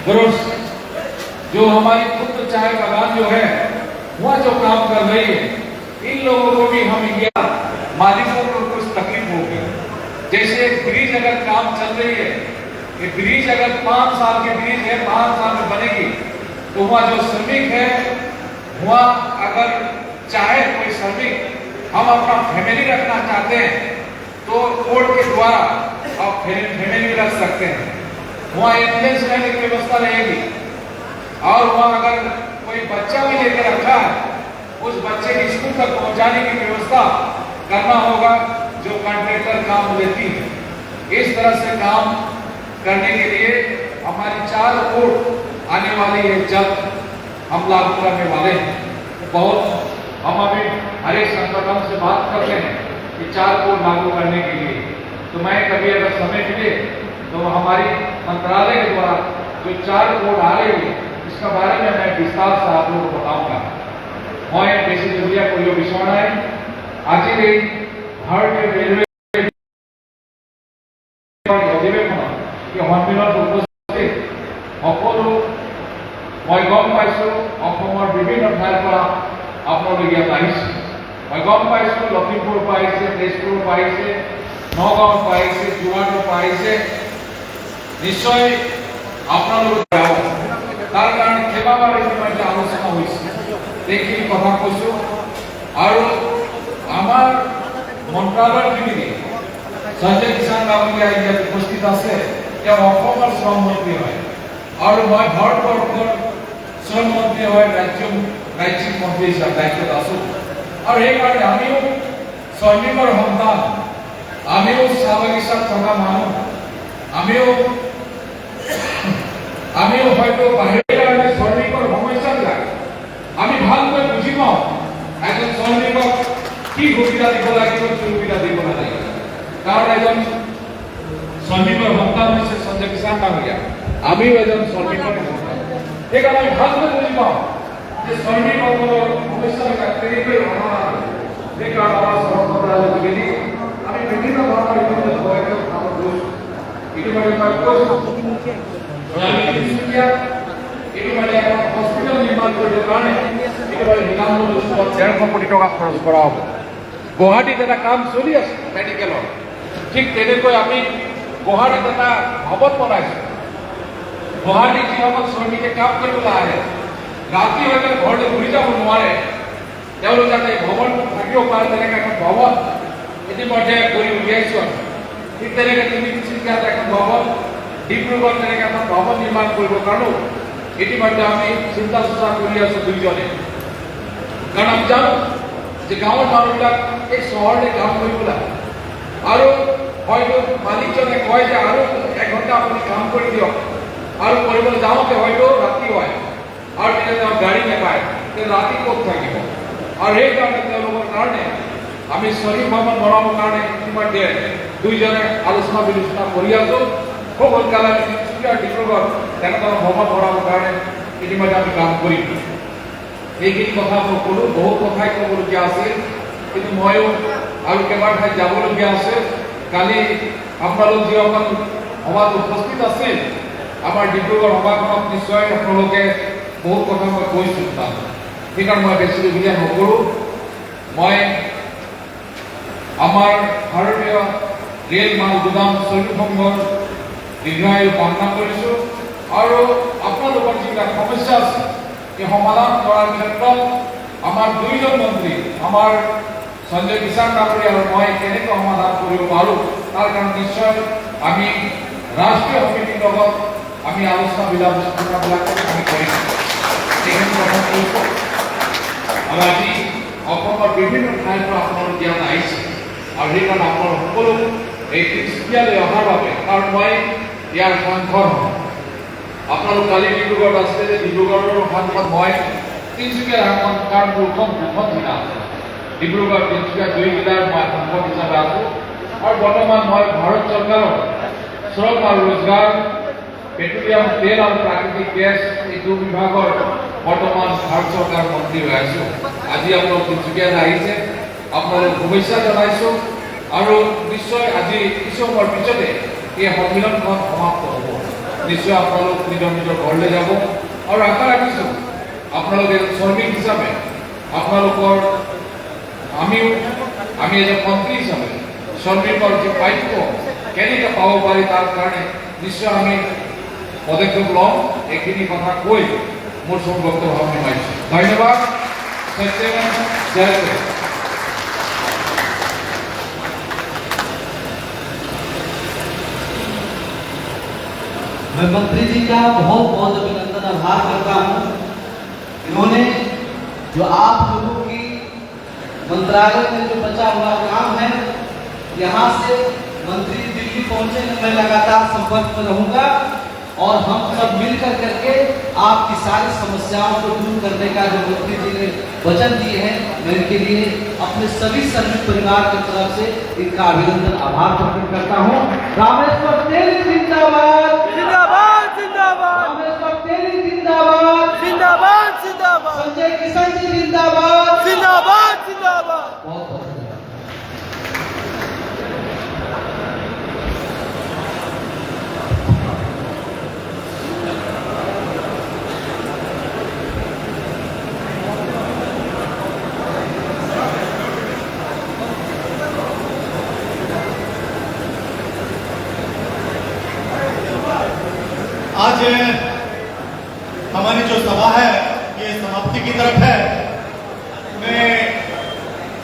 ग्रोवर्स, जो हमारी खुद चाय बागान जो है वह जो काम कर रही है, इन लोगों को भी हम इंडिया मालिकों को कुछ तकलीफ होगी। जैसे ब्रिज अगर काम चल रही है, ये ब्रिज अगर 5 साल की ब्रिज है, 5 साल में बनेगी, तो वहाँ जो श्रमिक है वहाँ अगर चाहे कोई श्रमिक हम अपना फैमिली रखना चाहते हैं तो कोर्ट के द्वारा आप फैमिली रख सकते हैं। वहाँ एम्बुलेंस रहने की व्यवस्था रहेगी और वहाँ अगर कोई बच्चा भी लेकर रखा है, उस बच्चे की स्कूल तक पहुँचाने की व्यवस्था करना होगा जो कॉन्ट्रैक्टर काम लेती है। इस तरह से काम करने के लिए हमारी 4 कोर्ट आने वाली है, जल्द हम लागू करने वाले हैं। बहुत हम अभी हर एक संगठन से बात करते हैं कि 4 कोड लागू करने के लिए। तो मैं कभी अगर समय मिले तो हमारी मंत्रालय के द्वारा जो 4 कोड आ रही है इसका बारे में मैं विस्तार से आप लोगों को बताऊंगा। मैं बेसी जरूरिया कोई विषय है আজিৰ এই ভাৰতীয় ৰেলৱে অধিৱেশনত এই সন্মিলনত উপস্থিত সকলো মই গম পাইছোঁ অসমৰ বিভিন্ন ঠাইৰ পৰা আপোনালোক ইয়াত আহিছে। মই গম পাইছোঁ লখিমপুৰৰ পৰা আহিছে, তেজপুৰৰ পৰা আহিছে, নগাঁৱৰ পৰা আহিছে, যোৰহাটৰ পৰা আহিছে। নিশ্চয় আপোনালোক যাব, তাৰ কাৰণে কেইবাবাৰ ইতিমধ্যে আলোচনা হৈছে, এইখিনি কথা কৈছোঁ। আৰু আমাৰ মন্ত্ৰালয়ৰ যিখিনি সঞ্জয় কিষাণ ডাঙৰীয়া ইয়াত উপস্থিত আছে, তেওঁ অসমৰ শ্ৰম মন্ত্ৰী হয় আৰু মই ভাৰতবৰ্ষৰ শ্ৰম মন্ত্ৰী হয় ৰাজ্যিক মন্ত্ৰী হিচাপে দায়িত্বত আছোঁ। আৰু সেইকাৰণে আমিও শ্ৰমিকৰ সন্তান, আমিও চাহ বাগিচাত থকা মানুহ, আমিও হয়তো বাহিৰৰ শ্ৰমিকৰ সমস্যাবিলাক আমি ভালকৈ বুজি পাওঁ। এজন শ্ৰমিকক কি সুবিধা দিব লাগিব, কি সুবিধা দিব নালাগে। কাৰণ এজন শ্ৰমিকৰ সন্তান হৈছে সঞ্জয় কিষাণ ডাঙৰীয়া, আমিও এজন শ্ৰমিকৰ সন্তান। সেইকাৰণে আমি ভালকৈ বুজি পাওঁ যে শ্ৰমিকসকলৰ সমস্যাবিলাক কেনেকৈ সমাধান। সেইকাৰণে আমাৰ চৰম মন্ত্ৰালয়ৰ যোগেদি আমি বিভিন্ন ধৰণৰ পদক্ষেপ গ্ৰহণ কৰিছোঁ। ইতিমধ্যে মই কৈছোঁ ইতিমধ্যে এখন হস্পিটেল নিৰ্মাণ কৰিবৰ কাৰণে ইতিমধ্যে 1.5 কোটি টকা খৰচ কৰা হ'ব। গুৱাহাটীত এটা কাম চলি আছে মেডিকেলৰ, ঠিক তেনেকৈ আমি গুৱাহাটীত এটা ভৱন বনাইছোঁ। গুৱাহাটীত যিসকল শ্ৰমিকে কাম কৰিবলৈ আহে, ৰাতি হৈ গ'লে ঘৰলৈ ঘূৰি যাব নোৱাৰে, তেওঁলোক যাতে ভৱনটো থাকিব পাৰে তেনেকৈ এখন ভৱন ইতিমধ্যে কৰি উলিয়াইছোঁ আমি। ঠিক তেনেকৈ তিনিচুকীয়াত এখন ভৱন, ডিব্ৰুগড়ত তেনেকৈ এখন ভৱন নিৰ্মাণ কৰিবৰ কাৰণেও ইতিমধ্যে আমি চিন্তা চৰ্চা কৰি আছোঁ দুইজনে। কাৰণ আমি জানো যে গাঁৱৰ মানুহবিলাক এই চহৰলৈ কাম কৰিবলৈ আহে আৰু হয়তো মালিকজনে কয় যে আৰু 1 ঘণ্টা আপুনি কাম কৰি দিয়ক, আৰু কৰিবলৈ যাওঁতে হয়তো ৰাতি হয় আৰু তেতিয়া তেওঁ গাড়ী নাপায়, তেওঁ ৰাতি ক'ত থাকিব। আৰু সেইকাৰণে তেওঁলোকৰ কাৰণে আমি শ্ৰমিক ভৱন বনাবৰ কাৰণে ইতিমধ্যে দুইজনে আলোচনা বিলোচনা কৰি আছোঁ। খুব সোনকালে আমি তিনিচুকীয়া আৰু ডিব্ৰুগড় তেনেধৰণৰ ভৱন বনাবৰ কাৰণে ইতিমধ্যে আমি কাম কৰিম। এইখিনি কথা মই ক'লোঁ, বহুত কথাই ক'বলগীয়া আছিল, কিন্তু ময়ো আৰু কেইবাৰ ঠাইত যাবলগীয়া আছে। কালি আপোনালোক যিসকল সভাত উপস্থিত আছিল, আমাৰ ডিব্ৰুগড় সভাখনত নিশ্চয় আপোনালোকে বহুত কথা মই কৈছোঁ তাত, সেইকাৰণে মই বেছি সুবিধা নকৰোঁ। মই আমাৰ ভাৰতীয় ৰেল মাল গুদাম শ্ৰমিক সংঘৰ দীৰ্ঘায়ু কামনা কৰিছোঁ আৰু আপোনালোকৰ যিবিলাক সমস্যা আছে এই সমাধান কৰাৰ ক্ষেত্ৰত আমাৰ দুইজন মন্ত্ৰী, আমাৰ সঞ্জয় কিষাণ ডাঙৰীয়া আৰু মই কেনেকৈ সমাধান কৰিব পাৰোঁ তাৰ কাৰণে নিশ্চয় আমি ৰাষ্ট্ৰীয় সমিতিৰ লগত আমি আলোচনা বিলাক আমি কৰিম। সেইখিনি কথা কৈছোঁ। আৰু আজি অসমৰ বিভিন্ন ঠাইৰ পৰা আপোনালোক ইয়াত আহিছে আৰু সেইকাৰণে আপোনালোক সকলো এই তিনিচুকীয়ালৈ অহাৰ বাবে, কাৰণ মই ইয়াৰ সাংসদ হওঁ। আপোনালোক কালি ডিব্ৰুগড়ত আছিলে যে ডিব্ৰুগড়ৰ সাংসদ মই, তিনিচুকীয়াৰ সাংসদ, কাৰণ দুখন জিলা আছে, ডিব্ৰুগড় তিনিচুকীয়া 2 জিলাৰ মই সাংসদ হিচাপে আছোঁ। আৰু বৰ্তমান মই ভাৰত চৰকাৰৰ শ্ৰম আৰু ৰোজগাৰ, পেট্ৰলিয়াম, তেল আৰু প্ৰাকৃতিক গেছ এই 2 বিভাগৰ বৰ্তমান ভাৰত চৰকাৰৰ মন্ত্ৰী হৈ আছোঁ। আজি আপোনালোক তিনিচুকীয়ালৈ আহিছে, আপোনালোক শুভেচ্ছা জনাইছোঁ আৰু নিশ্চয় আজি কিছু সময়ৰ পিছতে এই সন্মিলনখন সমাপ্ত হ'ব। নিশ্চয় আপোনালোক নিজৰ নিজৰ ঘৰলৈ যাব আৰু আশা ৰাখিছোঁ আপোনালোকে শ্ৰমিক হিচাপে আপোনালোকৰ আমি এজন মন্ত্ৰী হিচাপে শ্ৰমিকৰ যি প্ৰাপ্য কেনেকৈ পাব পাৰি তাৰ কাৰণে নিশ্চয় আমি পদক্ষেপ ল'ম। এইখিনি কথা কৈ মোৰ চব বক্তব্য সামৰিছোঁ। ধন্যবাদ। मैं मंत्री जी का बहुत बहुत अभिनंदन आभार करता हूँ। इन्होंने जो आप लोगों की मंत्रालय में जो बचा हुआ काम है, यहाँ से मंत्री दिल्ली पहुँचे, मैं लगातार संपर्क में रहूँगा और हम सब मिलकर करके आपकी सारी समस्याओं को दूर करने का जो मंत्री जी ने वचन दिए हैं, मैं इनके लिए अपने सभी श्रमिक परिवार की तरफ से इनका अभिनंदन आभार प्रकट करता हूँ। रामेश्वर तेली जिंदाबाद, जिंदाबाद जिंदाबाद, रामेश्वर तेली जिंदाबाद, जिंदाबाद जिंदाबाद, संजय किषाण जी जिंदाबाद, जिंदाबाद जिंदाबाद। बहुत बहुत धन्यवाद। जो सभा है ये समाप्ति की तरफ है। मैं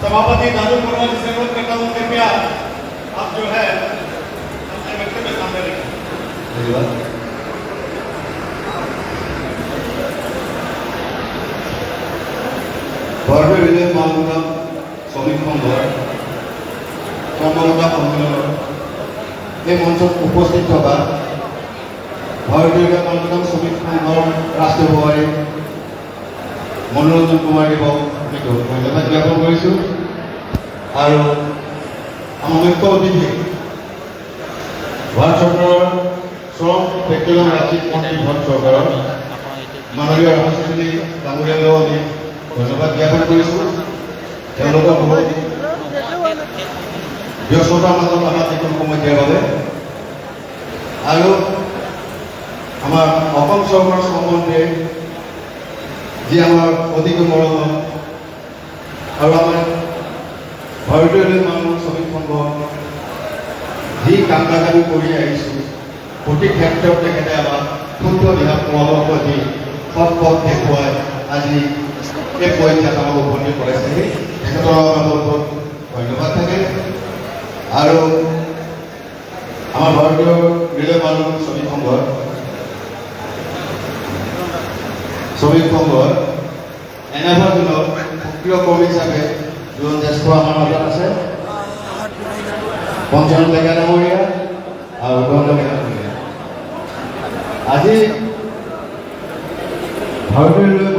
सभापति दादू कुर्मा जी से अनुरोध करता हूँ, कृपया आप जो है अपने वक्तव्य सामने रखें। धन्यवाद। ভাৰতীয় ৰেলৱে মালগুদাম শ্ৰমিক সংঘৰ কৰ্মকৰ্তা সন্মিলনৰ এই মঞ্চত উপস্থিত থকা ভাৰতীয় ৰেলৱে মালগুদাম শ্ৰমিক সংঘৰ ৰাষ্ট্ৰীয় সভাপতি মনোৰঞ্জন কুমাৰ দেৱক আমি ধন্যবাদ জ্ঞাপন কৰিছোঁ। আৰু আমাৰ মুখ্য অতিথি ভাৰত চৰকাৰৰ শ্ৰম পেট্ৰলিয়াম ৰাজ্যিক মন্ত্ৰী ভাৰত চৰকাৰৰ মাননীয় ৰামচন্দ্ৰী ডাঙৰীয়ালৈও আমি ধন্যবাদ জ্ঞাপন কৰিছোঁ। তেওঁলোকৰ বহুত ব্যস্ততাৰ মাজত আমাক এইখন সময় দিয়াৰ বাবে। আৰু আমাৰ অসম চৰকাৰৰ শ্ৰমমন্ত্ৰীয়ে যি আমাৰ অতিকৈ মৰমৰ আৰু আমাৰ ভাৰতীয় ৰেল মালগাড়ী শ্ৰমিক সংঘ যি কাম কাজ আমি কৰি আহিছোঁ প্ৰতি ক্ষেত্ৰত তেখেতে আমাক শুদ্ধ দিহা পৰামৰ্শ দি সৎ পথ দেখুৱাই আজি এই পৰীক্ষাত আমাক উপনীত কৰাইছেহি। তেখেতৰ আমাৰ বহুত ধন্যবাদ থাকে। আৰু আমাৰ ভাৰতীয় ৰেলৱে মালগাড়ী শ্ৰমিক সংঘৰ এনাফা দিনৰ সক্ৰিয় কৰ্মী হিচাপে দুজন জ্যেষ্ঠ আমাৰ মাজত আছে, পঞ্চায়ত ডেকা ডাঙৰীয়া আৰু উদণ্ড ডেকা ডাঙৰীয়া। আজি ভাৰতীয় ৰেলৱে